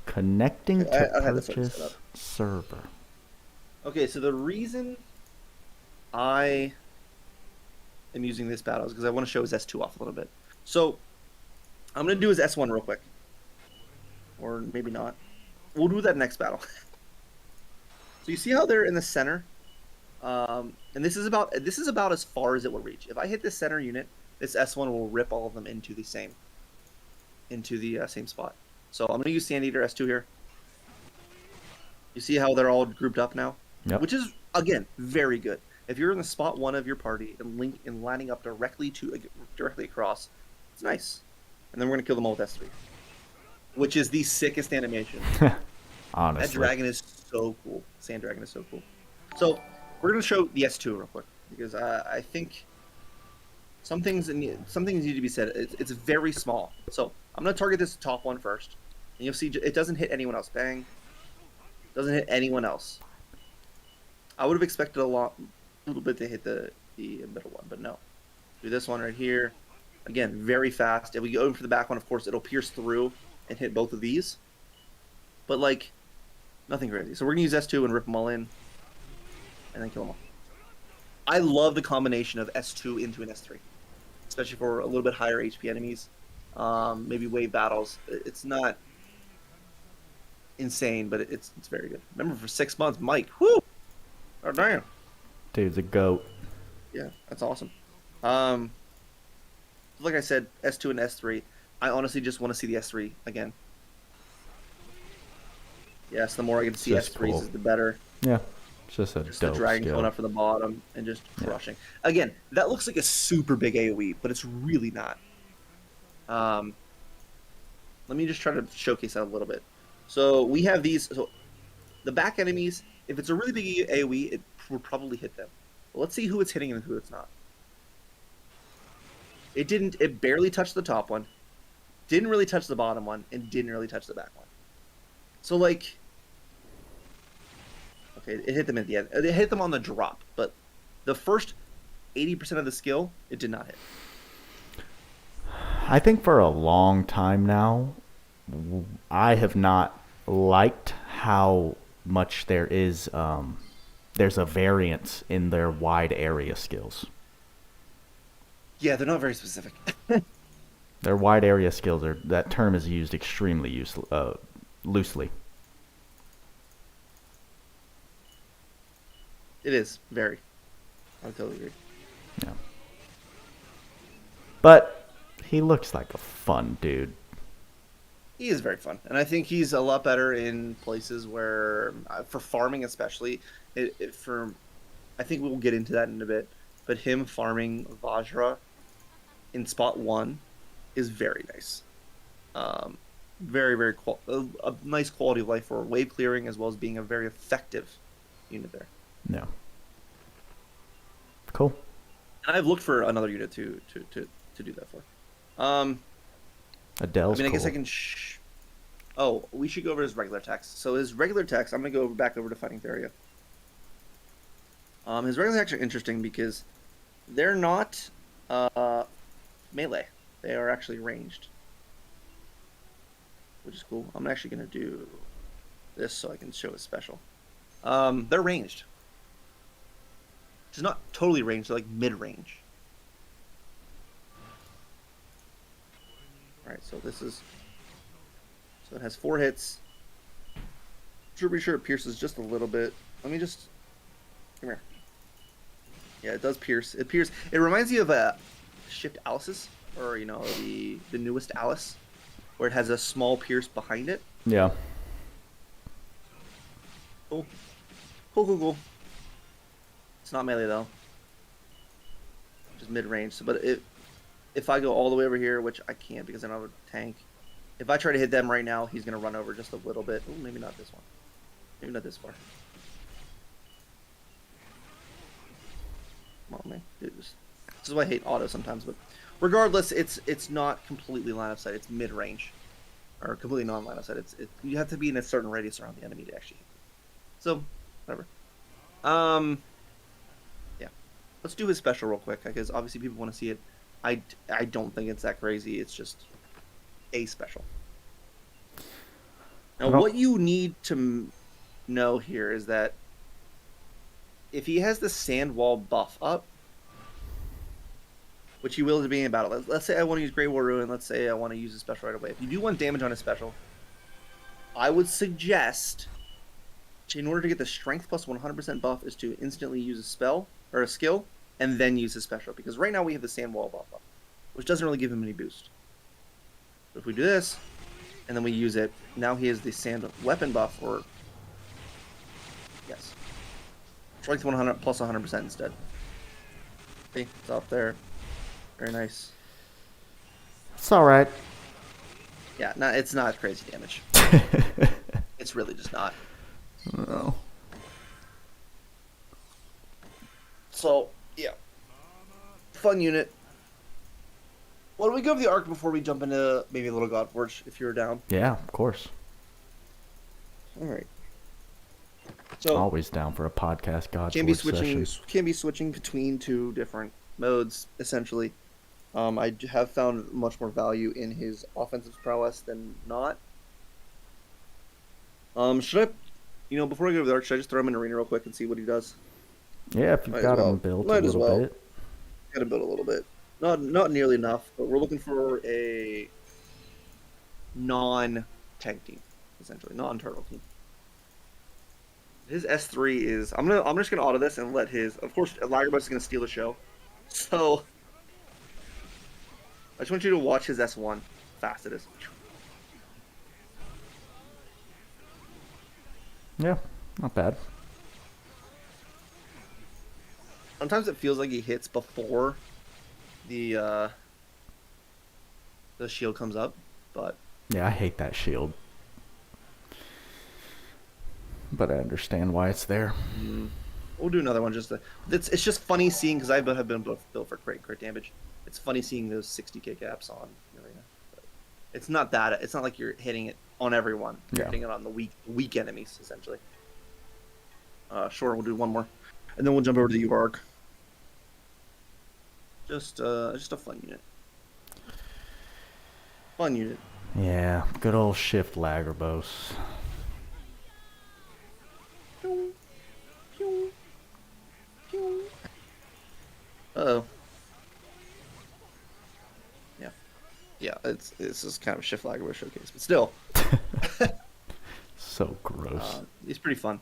Connecting to purchase server. Okay, so the reason I am using this battle is because I want to show his S2 off a little bit. So I'm going to do his S1 real quick. Or maybe not. We'll do that next battle. So you see how they're in the center? And this is about as far as it will reach. If I hit this center unit, this S1 will rip all of them into the same spot. So I'm going to use Sand Eater S2 here. You see how they're all grouped up now? Yep. Which is, again, very good. If you're in the spot 1 of your party and lining up directly across, it's nice. And then we're going to kill them all with S3. Which is the sickest animation. Honestly. That dragon is so cool. Sand dragon is so cool. So we're going to show the S2 real quick. Because I think some things need to be said. It's very small. So I'm going to target this top one first. And you'll see it doesn't hit anyone else. Bang. Doesn't hit anyone else. I would have expected a little bit to hit the middle one, but no. Do this one right here. Again, very fast. If we go for the back one, of course, it'll pierce through and hit both of these. But, like, nothing crazy. So we're going to use S2 and rip them all in. And then kill them all. I love the combination of S2 into an S3. Especially for a little bit higher HP enemies. Maybe wave battles. It's not insane, but it's very good. Remember, for 6 months, Mike. Whoo! Oh, damn. Dude's a goat. Yeah, that's awesome. Like I said, S2 and S3. I honestly just want to see the S3 again. Yes, the more I get to see S3s, cool. Is the better. Yeah, it's just a just dope the dragon skill. going up from the bottom and just crushing. Again, that looks like a super big AoE, but it's really not. Let me just try to showcase that a little bit. So we have these. So the back enemies, if it's a really big AoE, it will probably hit them. But let's see who it's hitting and who it's not. It didn't. It barely touched the top one, didn't really touch the bottom one, and didn't really touch the back one. So, like, okay, it hit them at the end. It hit them on the drop, but the first 80% of the skill, it did not hit. I think for a long time now, I have not liked how much there's a variance in their wide area skills. Yeah, they're not very specific. Their wide area skills that term is used extremely loosely. It is very. I totally agree. Yeah. But he looks like a fun dude. He is very fun, and I think he's a lot better in places where, for farming especially, I think we'll get into that in a bit, but him farming Vajra in spot 1 is very nice. Very, very a nice quality of life for wave clearing, as well as being a very effective unit there. Yeah. Cool. And I've looked for another unit to do that for. Adel's I cool. guess I can. Oh, we should go over his regular text. So his regular text, I'm gonna go back over to Fighting Theria. His regular attacks are interesting because they're not melee. They are actually ranged, which is cool. I'm actually gonna do this so I can show his special. They're ranged. Which is not totally ranged, they're like mid-range. Alright, so this is... So it has 4 hits. Pretty sure it pierces just a little bit. Let me just... Come here. Yeah, it does pierce. It pierce. It reminds you of a shift Alice's, or the newest Alice, where it has a small pierce behind it. Yeah. Cool. Cool. It's not melee though. Just mid range. So, but if I go all the way over here, which I can't because I don't have a tank. If I try to hit them right now, he's gonna run over just a little bit. Ooh, maybe not this one. Maybe not this far. Come on, man. Dude, this is why I hate auto sometimes. But regardless, it's not completely line of sight. It's mid range, or completely non line of sight. You have to be in a certain radius around the enemy to actually hit. So, whatever. Yeah. Let's do his special real quick because obviously people want to see it. I don't think it's that crazy. It's just a special. Now, what you need to know here is that if he has the sand wall buff up, which he will at the beginning of battle. Let's say I want to use Grey War Ruin. Let's say I want to use a special right away. If you do want damage on a special, I would suggest, in order to get the strength plus 100% buff, is to instantly use a spell or a skill and then use a special. Because right now we have the sand wall buff up, which doesn't really give him any boost. But if we do this, and then we use it, now he has the sand weapon buff, or yes, strength 100 plus 100% instead. See, it's up there. Very nice. It's all right. Yeah, it's not crazy damage. It's really just not. No. So, yeah. Fun unit. Why don't we go over the arc before we jump into maybe a little Godforge, if you're down? Yeah, of course. Alright. So, always down for a podcast Godforge session. Can be session. switching between two different modes, essentially. I have found much more value in his offensive prowess than not. Should I, before I go over the arc, should I just throw him in arena real quick and see what he does? Yeah, if you've got him built a little bit. Got him built a little bit. Not nearly enough, but we're looking for a non-tank team, essentially, non-turtle team. His S3 is. I'm just gonna auto this and let his. Of course, Lagerbus is gonna steal the show, so I just want you to watch his S1. How fast it is. Yeah, not bad. Sometimes it feels like he hits before the shield comes up, but yeah, I hate that shield, but I understand why it's there. We'll do another one. It's just funny seeing, because I have been built for crit damage. It's funny seeing those 60k caps on arena. But it's not that. It's not like you're hitting it on everyone. You're hitting it on the weak enemies, essentially. Sure, we'll do one more, and then we'll jump over to the UARC. Just a fun unit. Fun unit. Yeah, good old shift Lagerbos. Uh-oh. Yeah, it's just kind of a shift Lagerbos showcase, but still. So gross. He's pretty fun.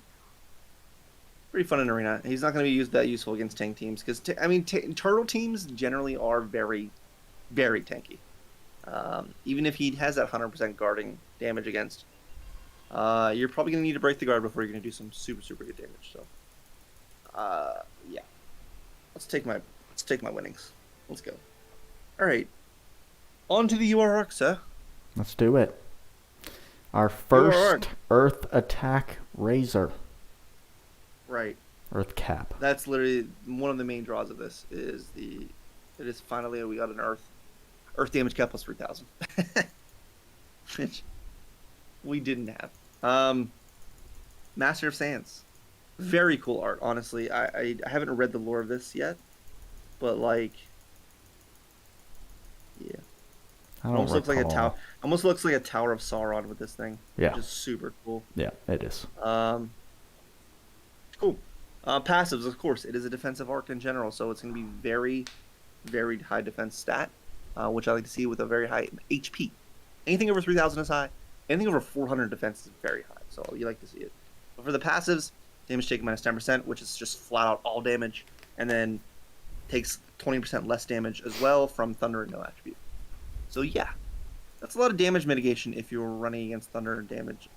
Pretty fun in arena. He's not going to be that useful against tank teams because turtle teams generally are very, very tanky. Even if he has that 100% guarding damage against, you're probably going to need to break the guard before you're going to do some super good damage. So, yeah, let's take my winnings. Let's go. All right, on to the UARC, sir. Let's do it. Our first Earth Attack Razor. Right. Earth Cap. That's literally one of the main draws of this. It is finally we got an Earth damage cap plus 3,000, which we didn't have. Master of Sands, very cool art. Honestly, I haven't read the lore of this yet, but like, yeah, almost looks like a tower. Almost looks like a Tower of Sauron with this thing. Yeah, which is super cool. Yeah, it is. Cool. Passives, of course, it is a defensive arc in general, so it's going to be very, very high defense stat, which I like to see with a very high HP. Anything over 3,000 is high. Anything over 400 defense is very high, so you like to see it. But for the passives, damage taken minus 10%, which is just flat out all damage, and then takes 20% less damage as well from thunder and no attribute. So yeah, that's a lot of damage mitigation if you're running against thunder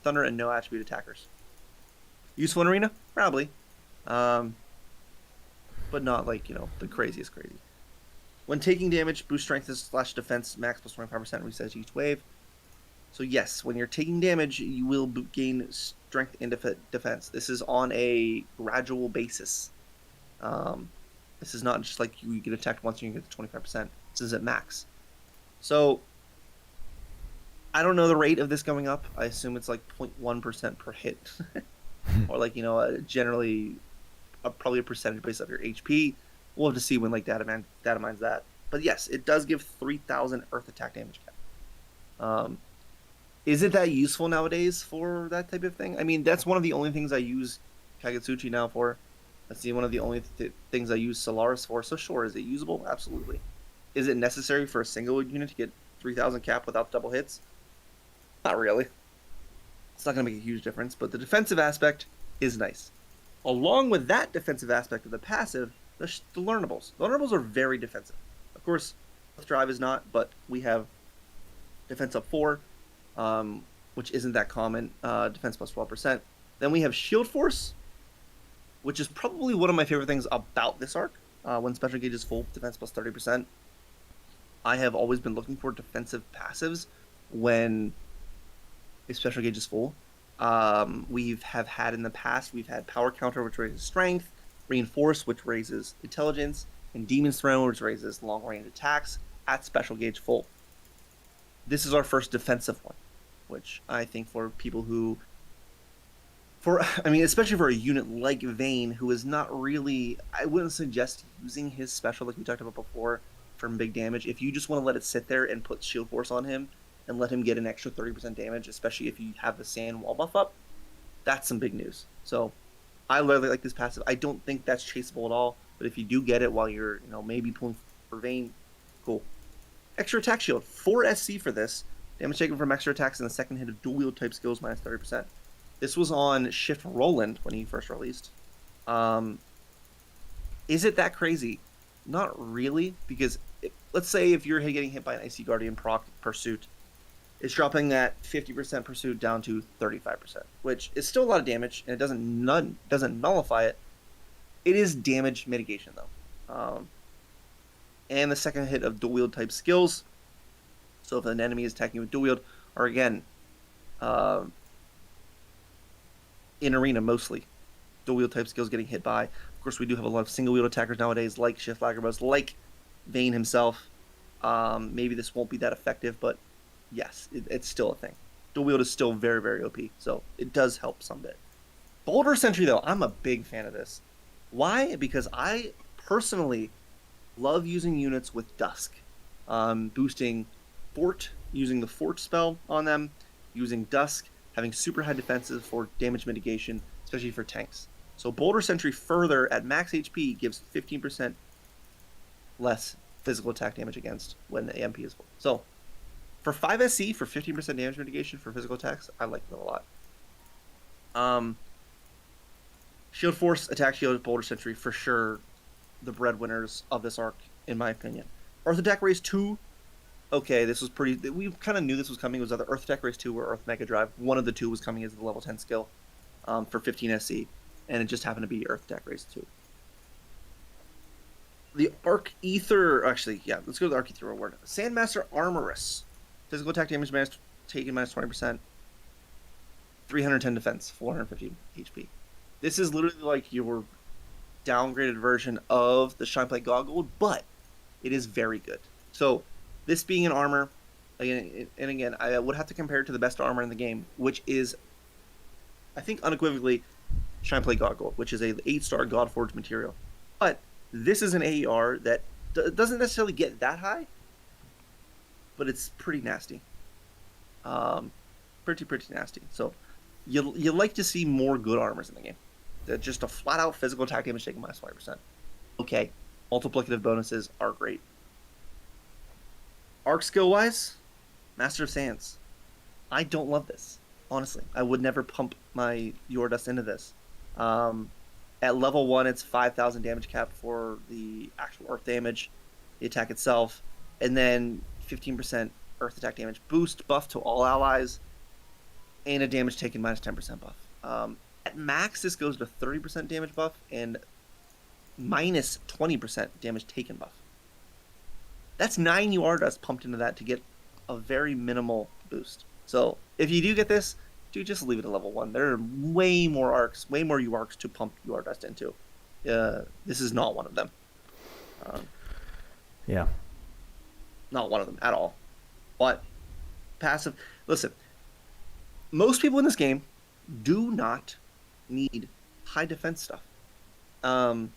and no attribute attackers. Useful in arena? Probably. But not like, the craziest crazy. When taking damage, boost strength / defense max plus 25% resets each wave. So yes, when you're taking damage, you will gain strength and defense. This is on a gradual basis. This is not just like you get attacked once and you get to 25%. This is at max. So I don't know the rate of this going up. I assume it's like 0.1% per hit. Or like, generally probably a percentage based off your HP. We'll have to see when like data mines that. But yes, it does give 3,000 earth attack damage cap. Is it that useful nowadays for that type of thing? I mean, that's one of the only things I use Kagetsuchi now for. That's one of the only things I use Solaris for. So sure, is it usable? Absolutely. Is it necessary for a single unit to get 3,000 cap without double hits? Not really. It's not going to make a huge difference, but the defensive aspect is nice. Along with that defensive aspect of the passive, the learnables. The learnables are very defensive. Of course, Drive is not, but we have defense up 4, which isn't that common. Defense plus 12%. Then we have Shield Force, which is probably one of my favorite things about this arc. When special gauge is full, defense plus 30%. I have always been looking for defensive passives when a special gauge is full. We've had in the past, we've had Power Counter, which raises strength, Reinforce, which raises intelligence, and Demon's Throne, which raises long range attacks at special gauge full. This is our first defensive one, which I think for people who, especially for a unit like Vayne, who is not really, I wouldn't suggest using his special like we talked about before from big damage. If you just want to let it sit there and put Shield Force on him and let him get an extra 30% damage, especially if you have the sand wall buff up, that's some big news. So I really like this passive. I don't think that's chaseable at all, but if you do get it while you're, maybe pulling for Vayne, cool. Extra attack shield, 4 SC for this. Damage taken from extra attacks in the second hit of dual wield type skills minus 30%. This was on Shift Roland when he first released. Is it that crazy? Not really, because let's say if you're getting hit by an Icy Guardian proc Pursuit, it's dropping that 50% Pursuit down to 35%, which is still a lot of damage, and it doesn't nullify it. It is damage mitigation, though. And the second hit of dual wield type skills. So if an enemy is attacking with dual wield, or again, in arena mostly, dual wield type skills getting hit by. Of course, we do have a lot of single wield attackers nowadays, like Shift Lagarbos, like Vayne himself. Maybe this won't be that effective, but yes, it's still a thing. Dual wield is still very, very OP, so it does help some bit. Boulder Sentry, though, I'm a big fan of this. Why? Because I personally love using units with Dusk. Boosting Fort, using the Fort spell on them, using Dusk, having super high defenses for damage mitigation, especially for tanks. So Boulder Sentry further at max HP gives 15% less physical attack damage against when the MP is full. So for 5 SC, for 15% damage mitigation for physical attacks, I like it a lot. Shield Force, Attack Shield, Boulder Sentry, for sure the breadwinners of this arc, in my opinion. Earth Attack Raise 2, okay, this was pretty... We kind of knew this was coming. It was either Earth Attack Raise 2 or Earth Mega Drive. One of the two was coming as the level 10 skill for 15 SC, and it just happened to be Earth Attack Raise 2. The Arc Ether... Actually, yeah, let's go to the Arc Ether reward. Sandmaster Armorous. Physical attack damage taken minus 20%. 310 defense, 450 HP. This is literally like your downgraded version of the Shineplate Goggle, but it is very good. So this being an armor, again, I would have to compare it to the best armor in the game, which is, I think, unequivocally Shineplate Goggle, which is a 8-star Godforged material. But this is an AER that doesn't necessarily get that high, but it's pretty nasty. Pretty nasty. So you like to see more good armors in the game. Just a flat-out physical attack damage taken minus 20%. Okay, multiplicative bonuses are great. Arc skill-wise, Master of Sands. I don't love this, honestly. I would never pump my Your Dust into this. At level 1, it's 5,000 damage cap for the actual earth damage, the attack itself, and then 15% earth attack damage boost buff to all allies, and a damage taken minus 10% buff. At max, this goes to 30% damage buff and minus 20% damage taken buff. That's 9 UR dust pumped into that to get a very minimal boost. So if you do get this, dude, just leave it at level 1. There are way more arcs, way more URs to pump UR dust into. This is not one of them. Yeah. Not one of them at all. But passive, listen, most people in this game do not need high defense stuff. And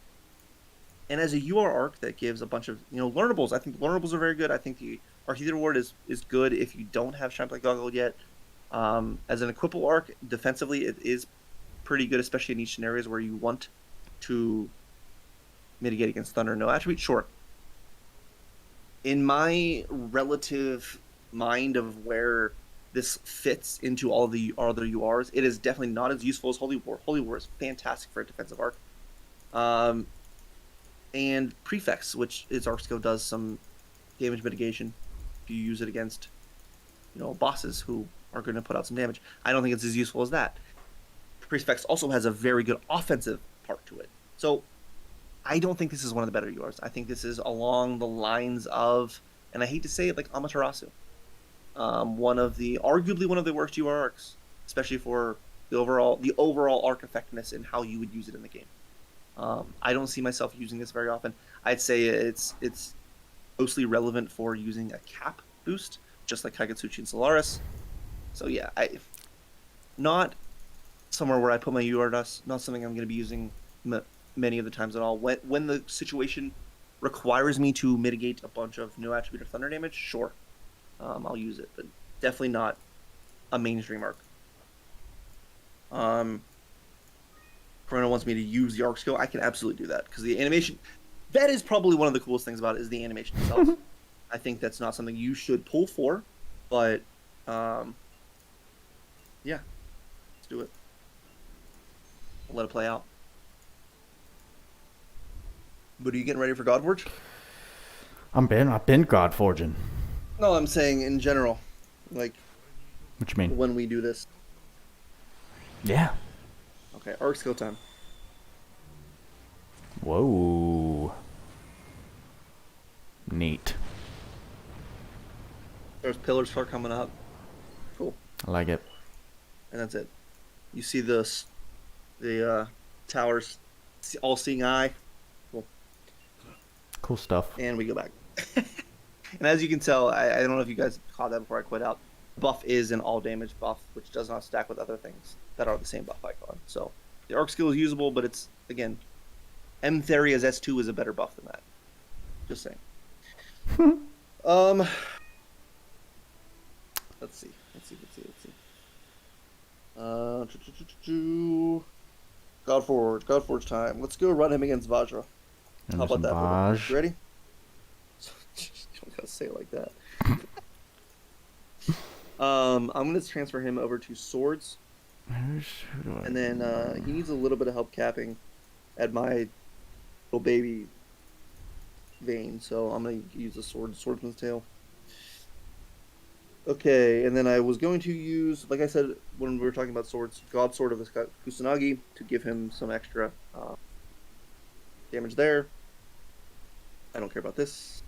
as a UR arc that gives a bunch of, learnables, I think the learnables are very good. I think the Architect Award is good if you don't have Shine Like Goggle yet. As an equipable arc, defensively, it is pretty good, especially in niche scenarios where you want to mitigate against thunder. No attribute, sure. In my relative mind of where this fits into all the other URs, it is definitely not as useful as Holy War. Holy War is fantastic for a defensive arc. And Prefects, which is arc skill, does some damage mitigation if you use it against, bosses who are going to put out some damage. I don't think it's as useful as that. Prefects also has a very good offensive part to it. So I don't think this is one of the better URs. I think this is along the lines of, and I hate to say it, like Amaterasu. Arguably one of the worst UR arcs, especially for the overall arc effectiveness and how you would use it in the game. I don't see myself using this very often. I'd say it's mostly relevant for using a cap boost, just like Kagetsuchi and Solaris. So yeah, not somewhere where I put my UR dust, not something I'm going to be using many of the times at all. When the situation requires me to mitigate a bunch of no attribute or thunder damage, sure, I'll use it, but definitely not a mainstream arc. Corona wants me to use the arc skill. I can absolutely do that because the animation, that is probably one of the coolest things about it, is the animation itself. I think that's not something you should pull for, but yeah, let's do it. Let it play out. But are you getting ready for Godforge? I've been God forging. No, I'm saying in general, like. What you mean? When we do this. Yeah. Okay, arc skill time. Whoa. Neat. There's pillars start coming up. Cool. I like it. And that's it. You see the towers, all-seeing eye. Cool. Cool stuff. And we go back. And as you can tell, I don't know if you guys caught that before I quit out. Buff is an all damage buff, which does not stack with other things that are the same buff icon. So the arc skill is usable, but it's, again, M Theory as S2 is a better buff than that. Just saying. Let's see. Godforge time. Let's go run him against Vajra. How about that? You ready? You don't gotta say it like that. I'm gonna transfer him over to swords, and then he needs a little bit of help capping at my little baby Vayne, so I'm gonna use the swordsman's tail. Okay, and then I was going to use, like I said when we were talking about swords, God Sword of Kusanagi to give him some extra damage there. I don't care about this.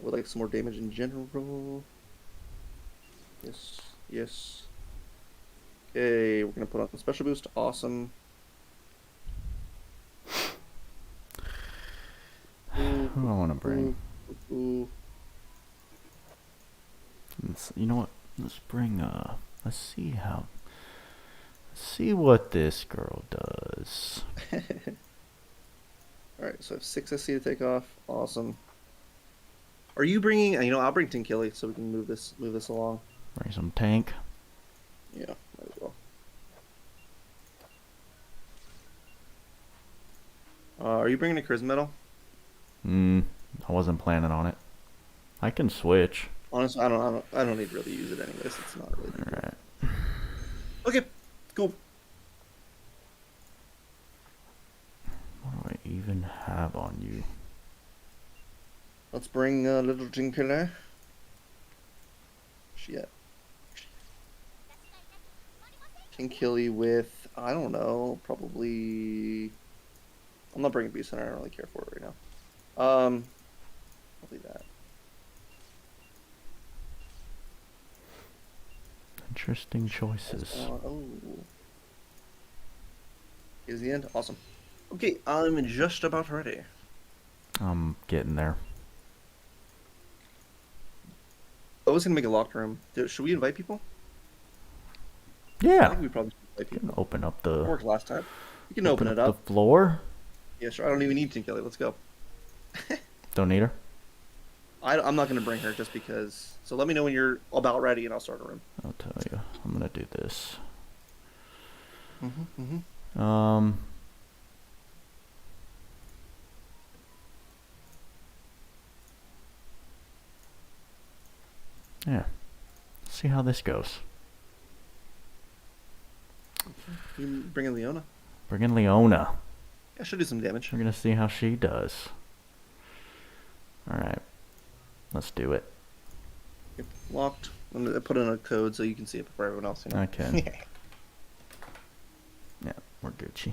I would like some more damage in general. Yes. Okay, we're gonna put on a special boost. Awesome. Who do I want to bring? Ooh. You know what? Let's bring let's see what this girl does. Alright, so I have 6 SC to take off. Awesome. Are you bringing, I'll bring Tinkilly so we can move this along. Bring some tank. Yeah, might as well. Are you bringing a charisma medal? I wasn't planning on it. I can switch. Honestly, I don't need to really use it anyways. It's not really. All right. Okay, cool. have on you? Let's bring little Jinkiller. Shit. Can kill you with, I don't know, probably... I'm not bringing Beast Hunter, I don't really care for it right now. I'll do that. Interesting choices. Oh. Is the end? Awesome. Okay, I'm just about ready. I'm getting there. I was gonna make a locked room. Should we invite people? I Yeah. think we probably should invite You people. can open up It the. worked last time. We can open it up. The floor. Yeah, sure. I don't even need Tinkele. Let's go. Don't need her. I'm not gonna bring her just because. So let me know when you're about ready, and I'll start a room. I'll tell you. I'm gonna do this. Mm-hmm. Yeah. See how this goes. You bring in Leona? Bring in Leona. Yeah, she'll do some damage. We're gonna see how she does. Alright. Let's do it. Yep, locked. I'm gonna put in a code so you can see it before everyone else. You know? I can. Yeah, we're Gucci.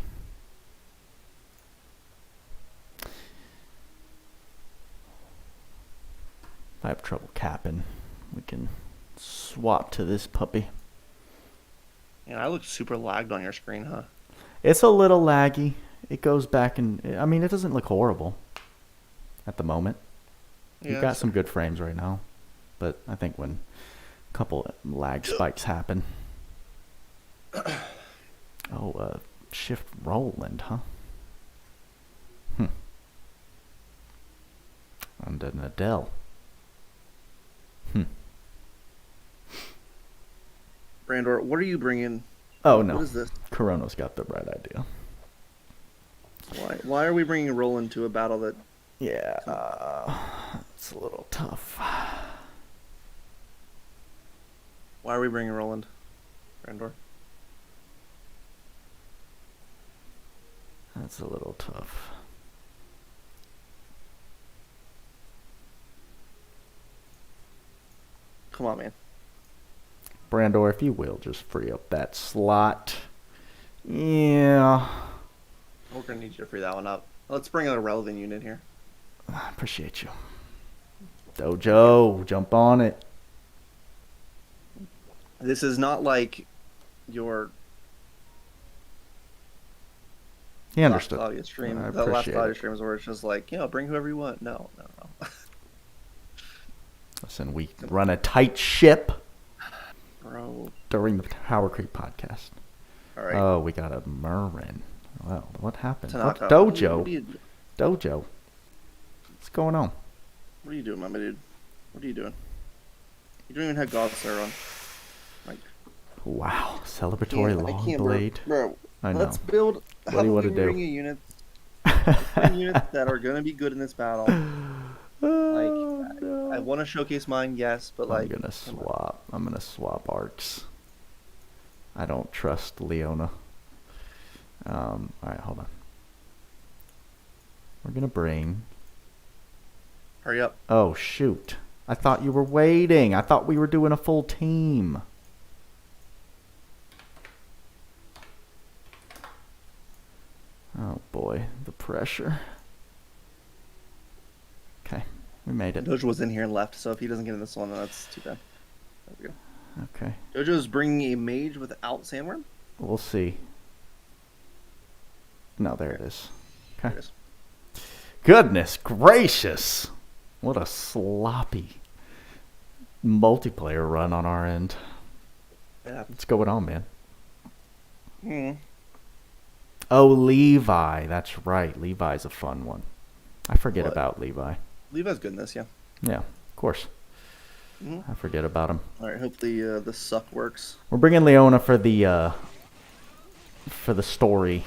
If I have trouble capping, we can swap to this puppy. Yeah, I look super lagged on your screen, huh? It's a little laggy. It goes back and... I mean, it doesn't look horrible at the moment. Yeah, You've got some good frames right now. But I think when a couple lag spikes happen... Oh, shift Roland, huh? And an Adel. Brandor, what are you bringing? Oh, no. What is this? Corona's got the right idea. Why are we bringing Roland to a battle that... Yeah, it's a little tough. Why are we bringing Roland, Brandor? That's a little tough. Come on, man. Brandor, if you will, just free up that slot. Yeah. We're gonna need you to free that one up. Let's bring a relevant unit here. I appreciate you. Dojo, jump on it. This is not like your... He understood. Cloudia stream. I The last appreciate Cloudia it. stream was where it's just like, bring whoever you want. No. Listen, we run a tight ship Bro. during the POWERCREEP podcast. All right. Oh, we got a Merrin. Well, what happened? What? Tanaka, Dojo. What Dojo. What's going on? are you doing, my dude? What are you doing? You don't even have Goddess Lilaha on. Like, Wow. Celebratory long blade. Bro, I know. let's build... What do you want to do? Bring units that are going to be good in this battle. No. I want to showcase mine, yes, but like... I'm gonna swap arcs. I don't trust Leona. Alright, hold on. We're gonna bring... Hurry up. Oh, shoot. I thought you were waiting. I thought we were doing a full team. Oh, boy. The pressure. Okay. We made it. Dojo was in here and left, so if he doesn't get in this one, then that's too bad. There we go. Okay. Dojo's bringing a mage without Sandworm? We'll see. No, there it is. Okay. There it is. Goodness gracious. What a sloppy multiplayer run on our end. Yeah. What's going on, man? Hmm. Oh, Levi. That's right. Levi's a fun one. I forget What? about Levi. Levi's good in this, yeah. Yeah, of course. Mm-hmm. I forget about him. Alright, hope the suck works. We're bringing Leona for the story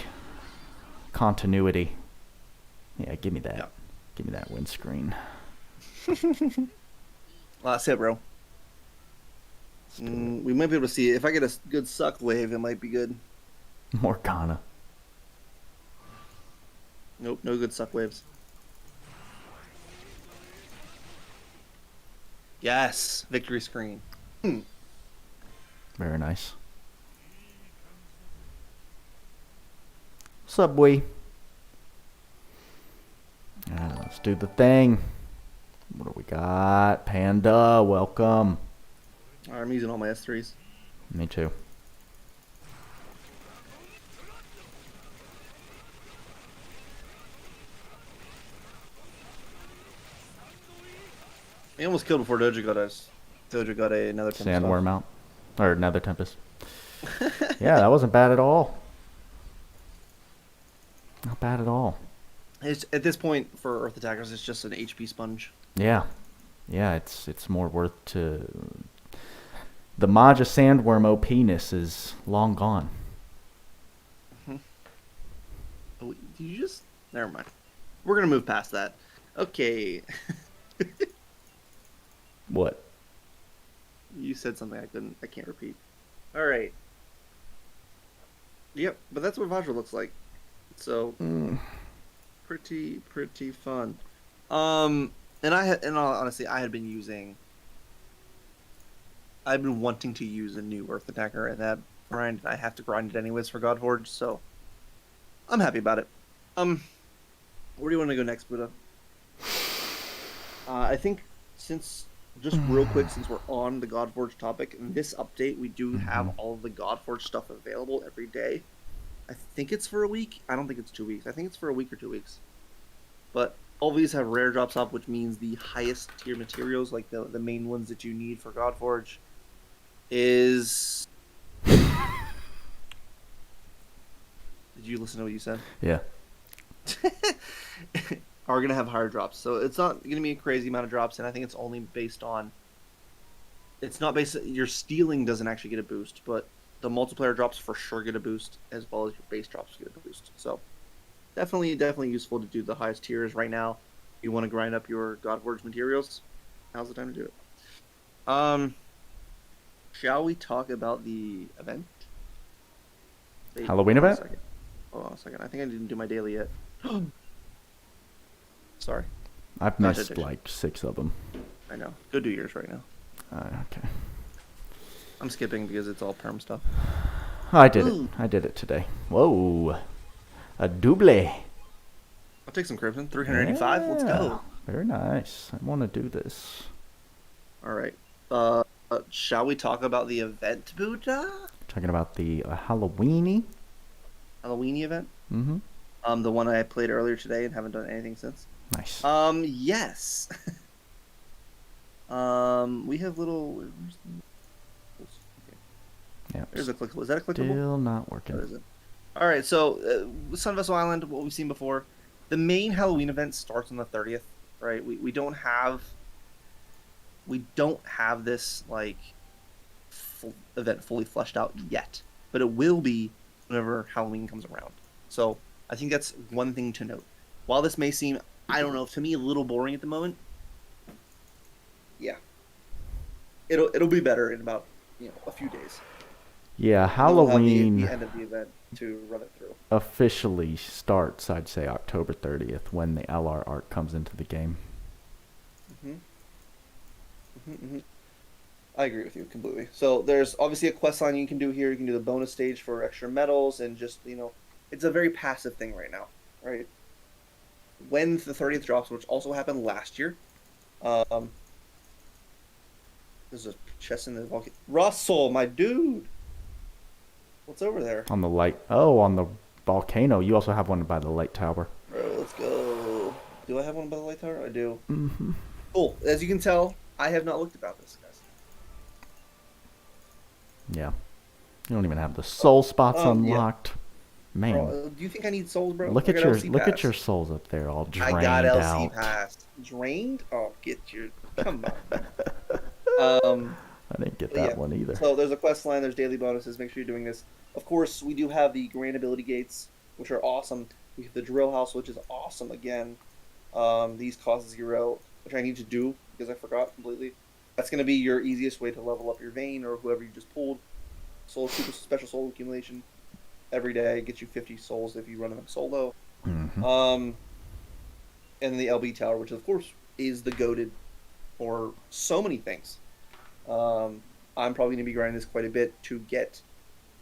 continuity. Yeah, give me that. Yeah. Give me that windscreen. Last hit, bro. Let's do it. We might be able to see it. If I get a good suck wave, it might be good. Morgana. Nope, no good suck waves. Yes, victory screen. Very nice. Subway. Let's do the thing. What do we got? Panda, welcome. Alright, I'm using all my S3s. Me too. He almost killed before Doja got us. Doja got another Tempest. Sandworm out. Or another Tempest. Yeah, that wasn't bad at all. Not bad at all. It's, at this point, for Earth attackers, it's just an HP sponge. Yeah. Yeah, it's more worth to... The Maja Sandworm OP-ness is long gone. Oh, did you just... Never mind. We're going to move past that. Okay. What? You said something I can't repeat. Alright. Yep, but that's what Vajra looks like. So, pretty fun. And honestly, I've been wanting to use a new Earth attacker, and that grind, I have to grind it anyways for Godforge, so I'm happy about it. Where do you want to go next, Buddha? I think just real quick, since we're on the Godforge topic, in this update, we do have all of the Godforge stuff available every day. I think it's for a week. I don't think it's 2 weeks. I think it's for a week or 2 weeks. But all these have rare drops up, which means the highest tier materials, like the main ones that you need for Godforge, is... Did you listen to what you said? Yeah. Are going to have higher drops. So it's not going to be a crazy amount of drops, and I think it's only based on... It's not based... Your stealing doesn't actually get a boost, but the multiplayer drops for sure get a boost, as well as your base drops get a boost. So definitely useful to do the highest tiers right now. If you want to grind up your Godforge materials, now's the time to do it. Shall we talk about the event? Halloween event? Hold on a second. I think I didn't do my daily yet. Sorry. I've missed like 6 of them. I know. Go do yours right now. Okay. I'm skipping because it's all perm stuff. I did it. I did it today. Whoa. A double. I'll take some Crimson. 385. Yeah. Let's go. Very nice. I want to do this. All right. Shall we talk about the event, Buddha? Talking about the Halloweeny event? Mm-hmm. The one I played earlier today and haven't done anything since. Nice. Yes. We have little... Yeah. There's a clickable. Is that a clickable? Still not working. What is it? All right. So, Sun Vessel Island, what we've seen before, the main Halloween event starts on the 30th. Right. We don't have this like event fully fleshed out yet, but it will be whenever Halloween comes around. So I think that's one thing to note. While this may seem, I don't know, to me a little boring at the moment, yeah, it'll be better in about a few days. Yeah, Halloween. We'll have the end of the event to run it through. Officially starts, I'd say, October 30th when the LR arc comes into the game. I agree with you completely. So there's obviously a quest line you can do here. You can do the bonus stage for extra medals and just, it's a very passive thing right now, right? When the 30th drops, which also happened last year, there's a chest in the volcano. Russell, my dude! What's over there? On the volcano. You also have one by the light tower. Bro, let's go. Do I have one by the light tower? I do. Mm-hmm. Cool. As you can tell, I have not looked about this, guys. Yeah. You don't even have the soul spots unlocked. Yeah. Man. Bro, do you think I need souls, bro? Look at your souls up there all drained out. I got LC pass. Drained? Oh, come on. I didn't get that one either. So there's a quest line, there's daily bonuses. Make sure you're doing this. Of course, we do have the grand ability gates, which are awesome. We have the drill house, which is awesome again. These cost 0, which I need to do because I forgot completely. That's going to be your easiest way to level up your Vayne or whoever you just pulled. Super special soul accumulation every day gets you 50 souls if you run them solo. Mm-hmm. And the LB Tower, which of course is the goated for so many things. I'm probably going to be grinding this quite a bit to get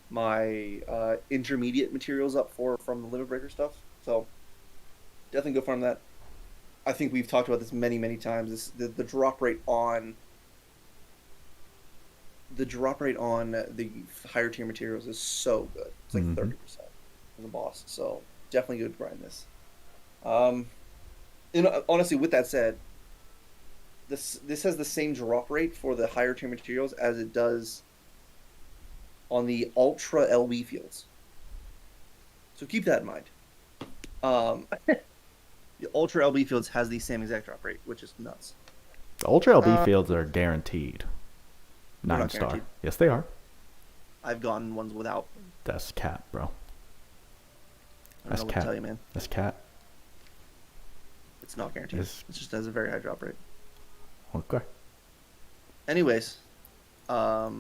my intermediate materials up from the limit breaker stuff. So definitely go farm that. I think we've talked about this many times. The drop rate on the higher tier materials is so good. It's like 30% as a boss. So definitely good to grind this. Honestly, with that said, this has the same drop rate for the higher tier materials as it does on the ultra LB fields. So keep that in mind. The ultra LB fields has the same exact drop rate, which is nuts. The ultra LB fields are guaranteed 9-star. Guaranteed. Yes, they are. I've gotten ones without. That's cat, bro. I don't know what to tell you, man. That's cat. It's not guaranteed. It just has a very high drop rate. Okay. Anyways, I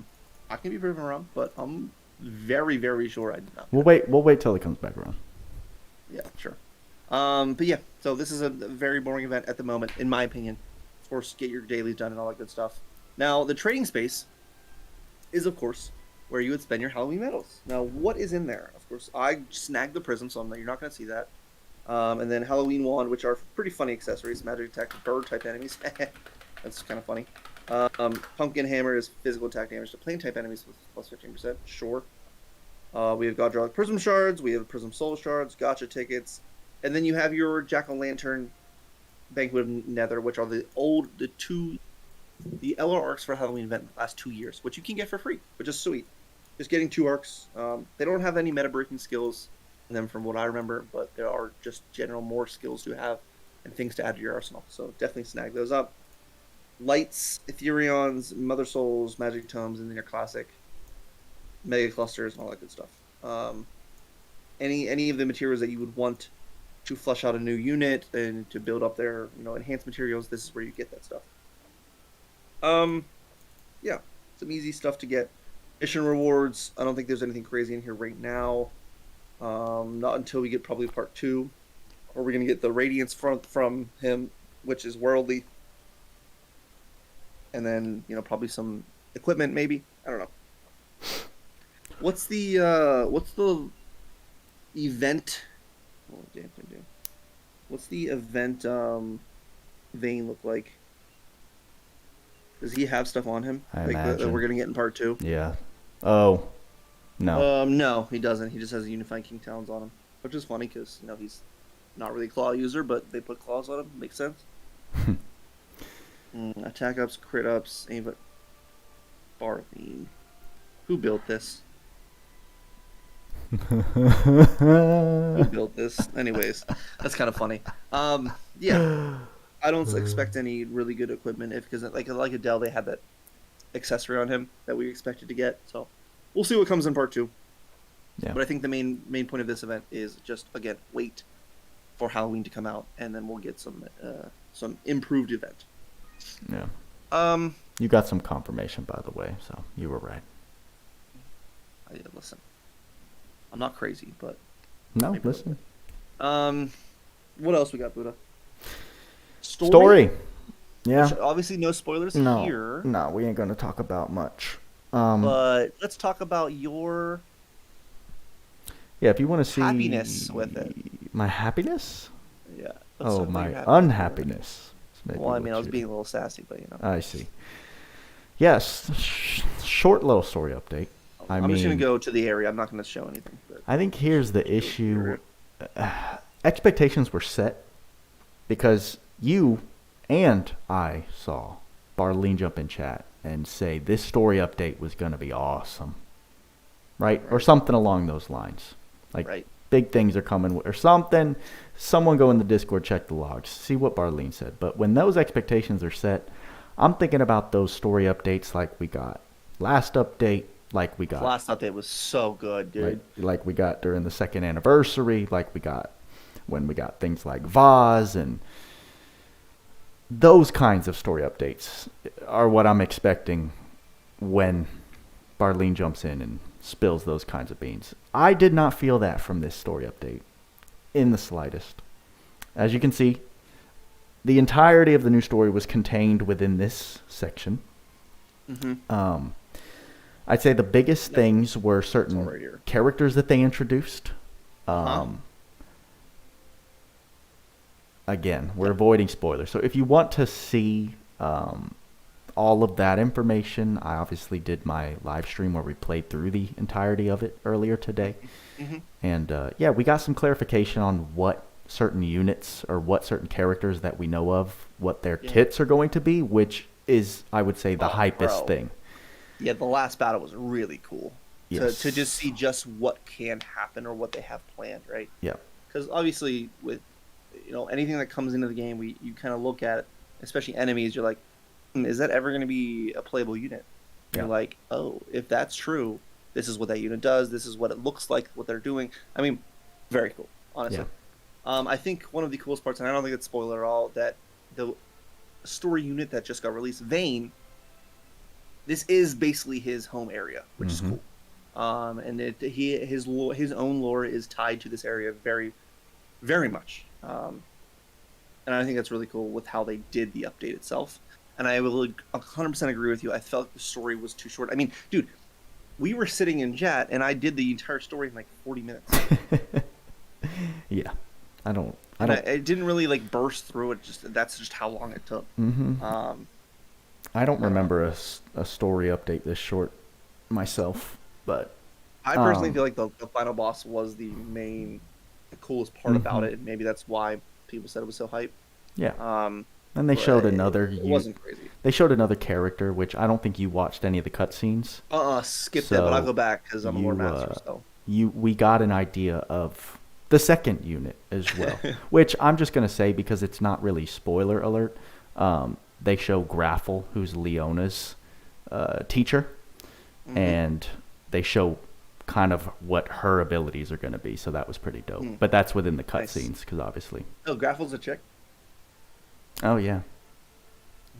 can be proven wrong, but I'm very sure I did not. We'll wait till it comes back around. Yeah, sure. But yeah, so this is a very boring event at the moment, in my opinion. Of course, get your dailies done and all that good stuff. Now, the trading space is, of course, where you would spend your Halloween medals. Now, what is in there? Of course, I snagged the prism, so you're not going to see that. And then Halloween wand, which are pretty funny accessories. Magic attack, bird type enemies. That's kind of funny. Pumpkin hammer is physical attack damage to plane type enemies with plus 15%. Sure. We have Goddraw prism shards. We have prism soul shards, gotcha tickets. And then you have your jack-o'-lantern Banquet of Nether, which are the LR arcs for Halloween event in the last 2 years, which you can get for free, which is sweet. Just getting 2 arcs. They don't have any meta-breaking skills in them from what I remember, but there are just general more skills to have and things to add to your arsenal. So definitely snag those up. Lights, Ethereons, Mother Souls, Magic Tomes, and then your classic Mega Clusters and all that good stuff. Any of the materials that you would want to flush out a new unit and to build up their enhanced materials, this is where you get that stuff. Yeah, some easy stuff to get. Mission rewards, I don't think there's anything crazy in here right now. Not until we get probably part 2, or we're gonna get the Radiance front from him, which is worldly, and then probably some equipment maybe. I don't know. What's the event? Oh, damn. What's the event Vayne look like? Does he have stuff on him that we're gonna get in part 2? Yeah. Oh. No. No, he doesn't. He just has a Unified King Talons on him, which is funny because he's not really a claw user, but they put claws on him. Makes sense. Attack ups, crit ups, aim but Barlene. Who built this? Who built this? Anyways, that's kind of funny. Yeah, I don't expect any really good equipment because like Adel, they had that accessory on him that we expected to get. So we'll see what comes in part 2. Yeah. But I think the main point of this event is just again wait for Halloween to come out, and then we'll get some improved event. Yeah. You got some confirmation, by the way, so you were right. Listen, I'm not crazy, but no, listen. What else we got, Buddha? Story. Yeah. Obviously, no spoilers here. No, we ain't gonna talk about much. But let's talk about your. Yeah, if you want to see happiness with it. My happiness? Yeah. My unhappiness. Well, I mean, I was being a little sassy, but I see. Yes, short little story update. I'm just going to go to the area. I'm not going to show anything. But I think here's the issue. Expectations were set because you and I saw Barlene jump in chat and say this story update was going to be awesome. Right? Or something along those lines. Like, big things are coming or something. Someone go in the Discord, check the logs, see what Barlene said. But when those expectations are set, I'm thinking about those story updates like we got. Last update, like we got. Last update was so good, dude. Like we got during the 2nd anniversary, like we got when we got things like Vaz and those kinds of story updates are what I'm expecting when Barlene jumps in and spills those kinds of beans. I did not feel that from this story update. in the slightest. As you can see, the entirety of the new story was contained within this section. Mm-hmm. I'd say the biggest things were certain right characters that they introduced. Again, we're avoiding spoilers. So if you want to see all of that information, I obviously did my live stream where we played through the entirety of it earlier today. Mm-hmm. And yeah, we got some clarification on what certain units or what certain characters that we know of, what their kits are going to be, which is, I would say, the hypest thing. Yeah, the last battle was really cool. Yes. To just see just what can happen or what they have planned, right? Yeah. Because obviously with anything that comes into the game, you kind of look at, especially enemies, you're like, is that ever going to be a playable unit? Yeah. You're like, oh, if that's true, this is what that unit does. This is what it looks like, what they're doing. I mean, very cool, honestly. Yeah. I think one of the coolest parts, and I don't think it's spoiler at all, that the story unit that just got released, Vayne, this is basically his home area, which is cool. And his own lore is tied to this area very, very much. And I think that's really cool with how they did the update itself. And I will 100% agree with you. I felt the story was too short. I mean, dude, we were sitting in chat, and I did the entire story in like 40 minutes. Yeah, it didn't really like burst through it. That's just how long it took. I don't remember a story update this short myself, but I personally feel like the final boss was the coolest part about it, and maybe that's why people said it was so hype. Yeah. And they showed another. It wasn't crazy. They showed another character, which I don't think you watched any of the cutscenes. Skip that, but I'll go back because I'm a lore master. So we got an idea of the second unit as well, which I'm just gonna say because it's not really spoiler alert. They show Graffle, who's Leona's teacher, and they show kind of what her abilities are going to be. So that was pretty dope. But that's within the cutscenes, because obviously. Oh, Graffle's a chick? Oh, yeah.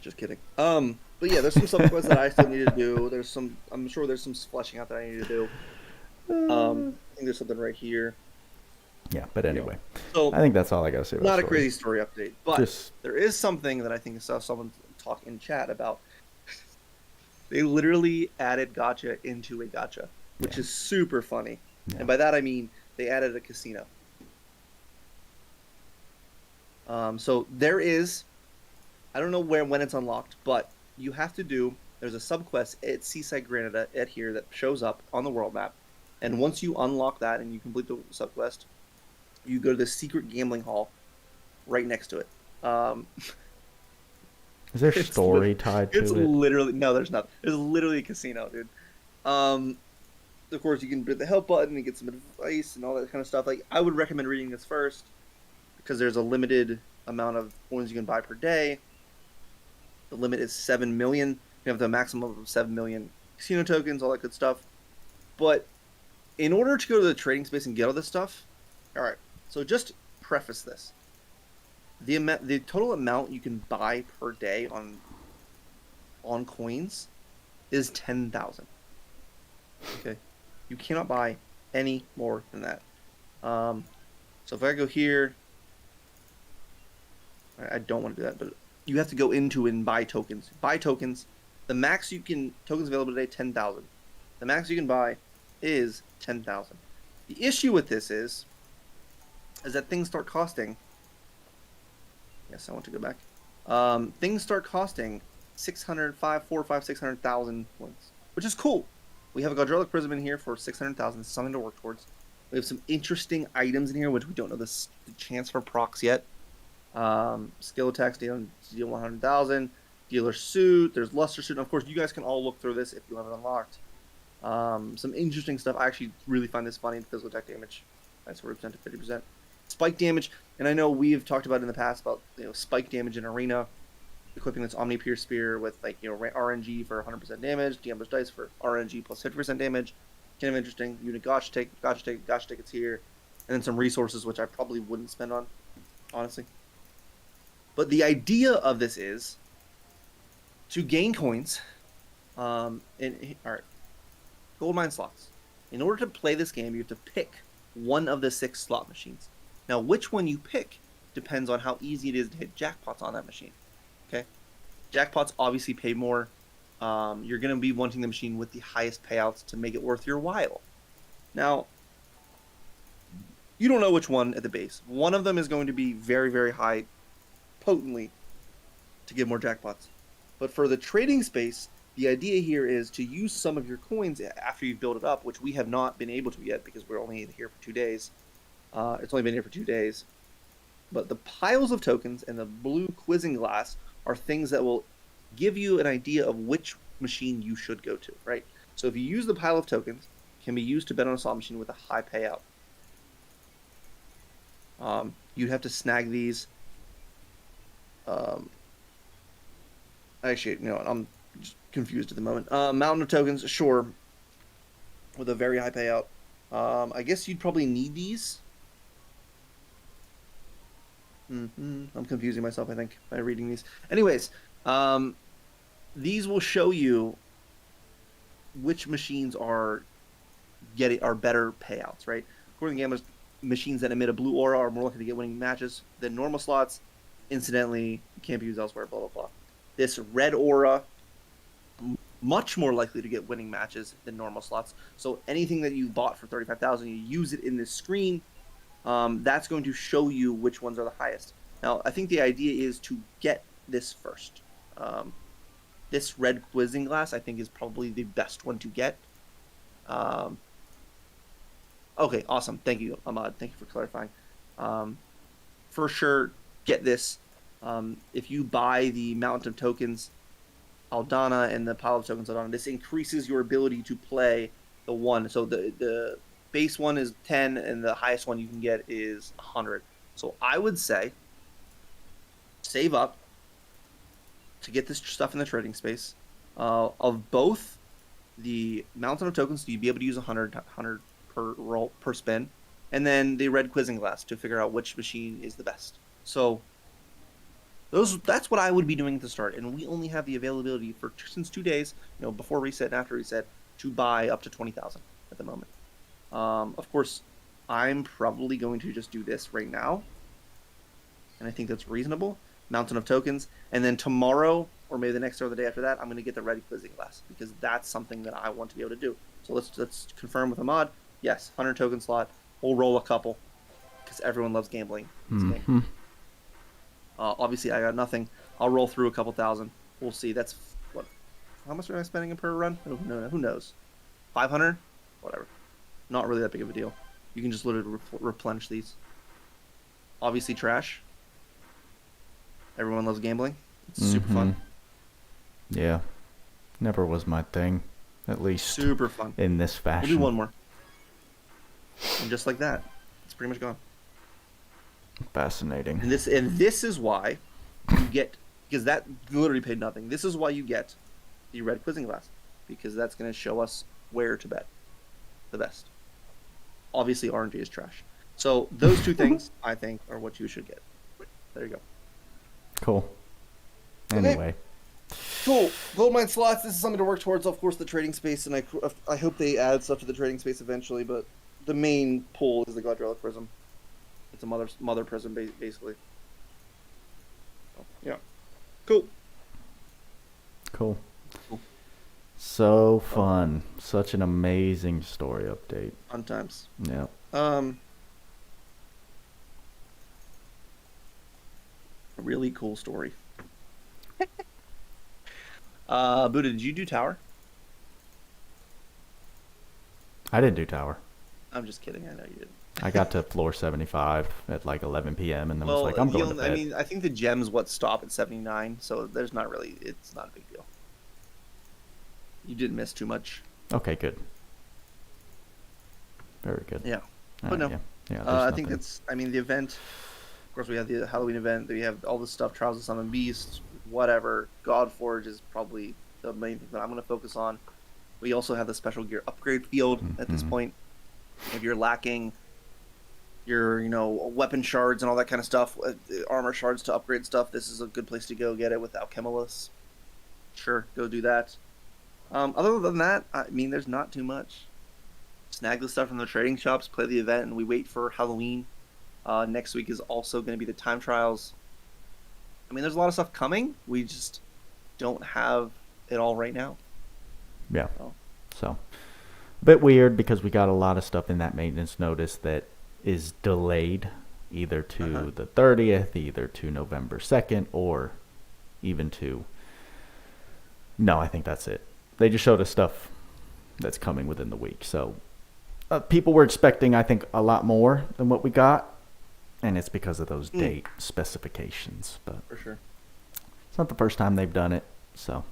Just kidding. But yeah, there's some subquests that I still need to do. I'm sure there's some fleshing out that I need to do. I think there's something right here. Yeah, but anyway. So I think that's all I got to say about Not a crazy story update, but there is something that I think I saw someone talk in chat about. They literally added gacha into a gacha, which is super funny. Yeah. And by that I mean they added a casino. So there is, I don't know when it's unlocked, but you have to there's a subquest at Seaside Granada at here that shows up on the world map. And once you unlock that and you complete the subquest, you go to the secret gambling hall right next to it. Is there story tied to it? It's literally, no, there's not. There's literally a casino, dude. Of course, you can hit the help button and get some advice and all that kind of stuff. Like, I would recommend reading this first because there's a limited amount of coins you can buy per day. The limit is 7 million. You have the maximum of 7 million casino tokens, all that good stuff. But in order to go to the trading space and get all this stuff, all right. So just preface this: the total amount you can buy per day on coins is 10,000. Okay, you cannot buy any more than that. So if I go here, I don't want to do that, but you have to go into and buy tokens. Buy tokens. The max tokens available today 10,000. The max you can buy is 10,000. The issue with this is that things start costing. Yes, I want to go back. Things start costing 600,000 points, which is cool. We have a Godrelic Prism in here for 600,000. It's something to work towards. We have some interesting items in here, which we don't know the chance for procs yet. Skill attacks deal 100,000. Dealer suit. There's luster suit. And of course, you guys can all look through this if you have it unlocked. Some interesting stuff. I actually really find this funny. Physical attack damage. That's 40% to 50%. Spike damage, and I know we've talked about in the past about spike damage in arena, equipping this Omni Pierce Spear with RNG for 100% damage, Diablo's Dice for RNG plus 50% damage. Kind of interesting. Unit Gotcha tickets here, and then some resources which I probably wouldn't spend on, honestly. But the idea of this is to gain coins. All right, gold mine slots. In order to play this game, you have to pick one of the 6 slot machines. Now, which one you pick depends on how easy it is to hit jackpots on that machine. Okay, jackpots obviously pay more. You're going to be wanting the machine with the highest payouts to make it worth your while. Now, you don't know which one at the base. One of them is going to be very, very high, potently, to give more jackpots. But for the trading space, the idea here is to use some of your coins after you've built it up, which we have not been able to yet because we're only here for 2 days. It's only been here for 2 days. But the piles of tokens and the blue quizzing glass are things that will give you an idea of which machine you should go to, right? So if you use the pile of tokens, it can be used to bet on a slot machine with a high payout. You'd have to snag these. Actually, I'm just confused at the moment. Mountain of tokens, sure, with a very high payout. I guess you'd probably need these. I'm confusing myself, I think, by reading these. Anyways, these will show you which machines are better payouts, right? According to gamblers, machines that emit a blue aura are more likely to get winning matches than normal slots. Incidentally, can't be used elsewhere, blah, blah, blah. This red aura, much more likely to get winning matches than normal slots. So anything that you bought for 35,000, you use it in this screen, that's going to show you which ones are the highest. Now, I think the idea is to get this first. This red quizzing glass, I think, is probably the best one to get. Okay, awesome. Thank you, Ahmad. Thank you for clarifying. For sure, get this. If you buy the Mountain of Tokens, Aldana, and the Pile of Tokens Aldana, this increases your ability to play the one. So the base one is 10, and the highest one you can get is 100. So I would say save up to get this stuff in the trading space. Of both the Mountain of Tokens, so you'd be able to use 100 per roll per spin, and then the red quizzing glass to figure out which machine is the best. So that's what I would be doing at the start, and we only have the availability for since 2 days, before reset and after reset, to buy up to 20,000 at the moment. Of course, I'm probably going to just do this right now, and I think that's reasonable. Mountain of Tokens, and then tomorrow, or maybe the next or the day after that, I'm going to get the red quizzing glass, because that's something that I want to be able to do. So let's confirm with Ahmad. Yes, 100 token slot. We'll roll a couple, because everyone loves gambling in this game. Obviously, I got nothing. I'll roll through a couple thousand. We'll see. That's what? How much am I spending per run? Oh, no, who knows? 500? Whatever. Not really that big of a deal. You can just literally replenish these. Obviously, trash. Everyone loves gambling. It's super fun. Yeah. Never was my thing. At least super fun. In this fashion. We'll do one more. And just like that, it's pretty much gone. Fascinating. And this is why you get, because that literally paid nothing. This is why you get the red quizzing glass, because that's going to show us where to bet the best. Obviously, RNG is trash. So those two things, I think, are what you should get. There you go. Cool. Anyway. Okay. Cool. Goldmine slots. This is something to work towards. Of course, the trading space, and I hope they add stuff to the trading space eventually. But the main pull is the Goddess Prism. It's a mother prism, basically. So, yeah. Cool. So fun. Such an amazing story update. Fun times. Yeah. A really cool story. Buddha, did you do tower? I didn't do tower. I'm just kidding. I know you did. I got to floor 75 at like 11 p.m. and then was like, I'm going to bed. I mean, I think the gems stop at 79, so it's not a big deal. You didn't miss too much. Okay, good. Very good. Yeah. But no. Yeah, I think the event, of course, we have the Halloween event, we have all this stuff, Trials of Summon Beasts, whatever. Godforge is probably the main thing that I'm going to focus on. We also have the special gear upgrade field at this point. If you're lacking your, weapon shards and all that kind of stuff, armor shards to upgrade stuff, this is a good place to go get it with Alchemilus. Sure, go do that. Other than that, there's not too much. Snag the stuff from the trading shops, play the event, and we wait for Halloween. Next week is also going to be the time trials. I mean, there's a lot of stuff coming. We just don't have it all right now. Yeah. So, a bit weird because we got a lot of stuff in that maintenance notice that is delayed either to the 30th, either to November 2nd, or even to... No, I think that's it. They just showed us stuff that's coming within the week. So, people were expecting, I think, a lot more than what we got. And it's because of those date specifications. But for sure. It's not the first time they've done it. So,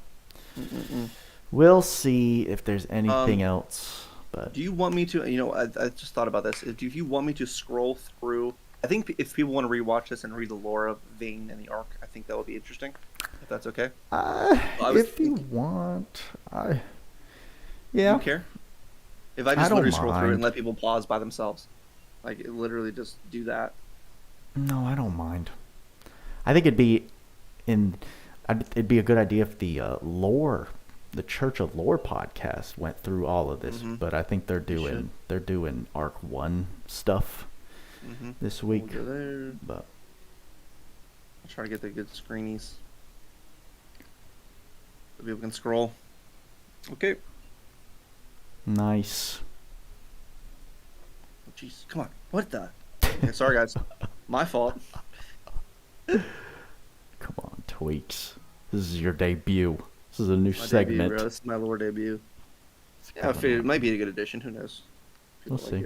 we'll see if there's anything else. But do you want me to, I just thought about this. If you want me to scroll through, I think if people want to rewatch this and read the lore of Vayne and the Ark, I think that would be interesting. If that's okay. If you want, yeah. Do you care? If I just literally scroll mind. through it and let people pause by themselves, like literally just do that. No, I don't mind. I think it'd be a good idea if the Church of Lore podcast went through all of this, but I think they're doing Arc 1 stuff this week. We'll go there. But I'll try to get the good screenies so people can scroll. Okay. Nice. Oh, jeez, come on. What the? Okay, sorry, guys. My fault. Come on, Tweacz. This is your debut. This is a new segment. Debut, bro. This is my lore debut. Yeah, I figured it might be a good addition. Who knows? We'll see.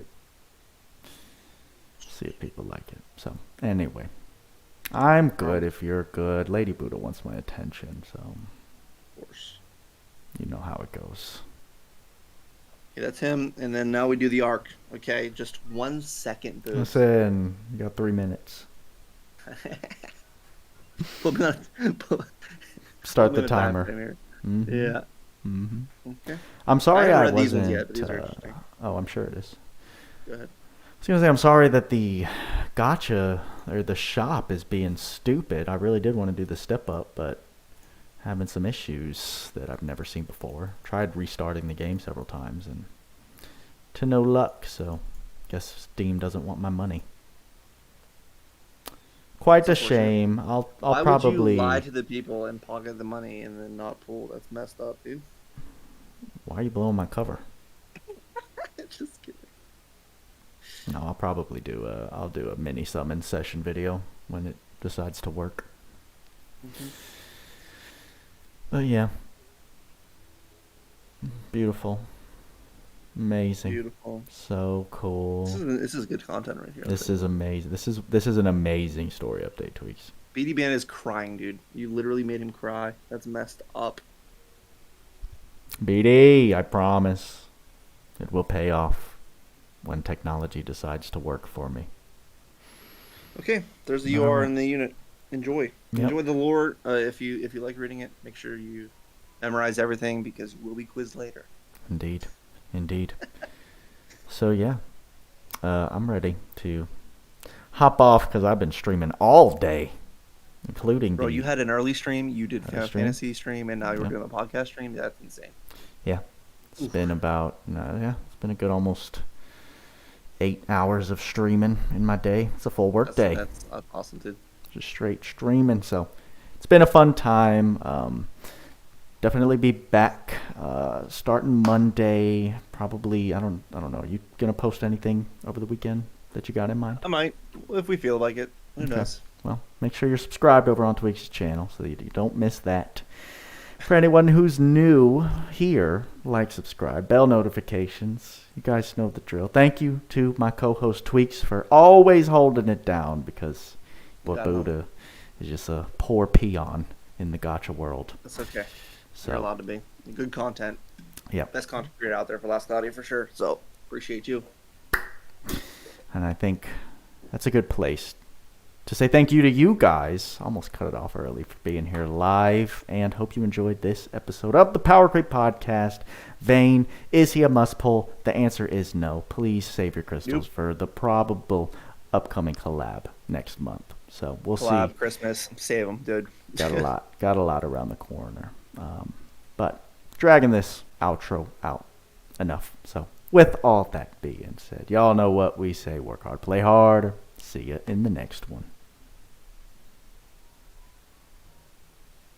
See if people like it. So, anyway. I'm good if you're good. Lady Buddha wants my attention, so... Of course. You know how it goes. Okay, that's him. And then now we do the Ark. Okay, just 1 second, dude. Listen, you got 3 minutes. Start the timer. Yeah. Okay. I'm sorry I wasn't. These ones yet, but these are interesting. I'm sure it is. Go ahead. I was gonna say I'm sorry that the gacha or the shop is being stupid. I really did want to do the step up, but having some issues that I've never seen before. Tried restarting the game several times and to no luck. So, guess Steam doesn't want my money. Quite a shame. I'll probably. Why would you lie to the people and pocket the money and then not pull? That's messed up, dude. Why are you blowing my cover? Just kidding. No, I'll probably do a mini summon session video when it decides to work. But yeah. Beautiful. Amazing. Beautiful. So cool. This is good content right here. This is amazing. This is an amazing story update, Tweacz. BD Band is crying, dude. You literally made him cry. That's messed up. BD, I promise. It will pay off when technology decides to work for me. Okay, there's the UR in the unit. Enjoy. Yep. Enjoy the lore. If you like reading it, make sure you memorize everything because you will be quizzed later. Indeed. So yeah, I'm ready to hop off because I've been streaming all day, including. Bro, you had an early stream. You did fantasy stream, and now you're Yeah. doing a podcast stream. That's insane. Yeah, it's been about it's been a good almost 8 hours of streaming in my day. It's a full work day. That's awesome, dude. Just straight streaming. So it's been a fun time. Definitely be back starting Monday. Probably I don't know. Are you gonna post anything over the weekend that you got in mind? I might, if we feel like it. Who knows? Well, make sure you're subscribed over on Tweacz's channel so that you don't miss that. For anyone who's new here, like, subscribe, bell notifications. You guys know the drill. Thank you to my co-host Tweacz for always holding it down because Buddha is just a poor peon in the gacha world. That's okay. So, you're allowed to be. Good content. Yeah. Best content creator out there for Last Cloudia for sure. So appreciate you. And I think that's a good place to say thank you to you guys. Almost cut it off early for being here live. And hope you enjoyed this episode of the POWERCREEP podcast. Vayne, is he a must pull? The answer is no. Please save your crystals for the probable upcoming collab next month. So we'll see. Christmas. Save them, dude. Got a lot around the corner. But dragging this outro out enough. So with all that being said, y'all know what we say. Work hard, play hard. See ya in the next one.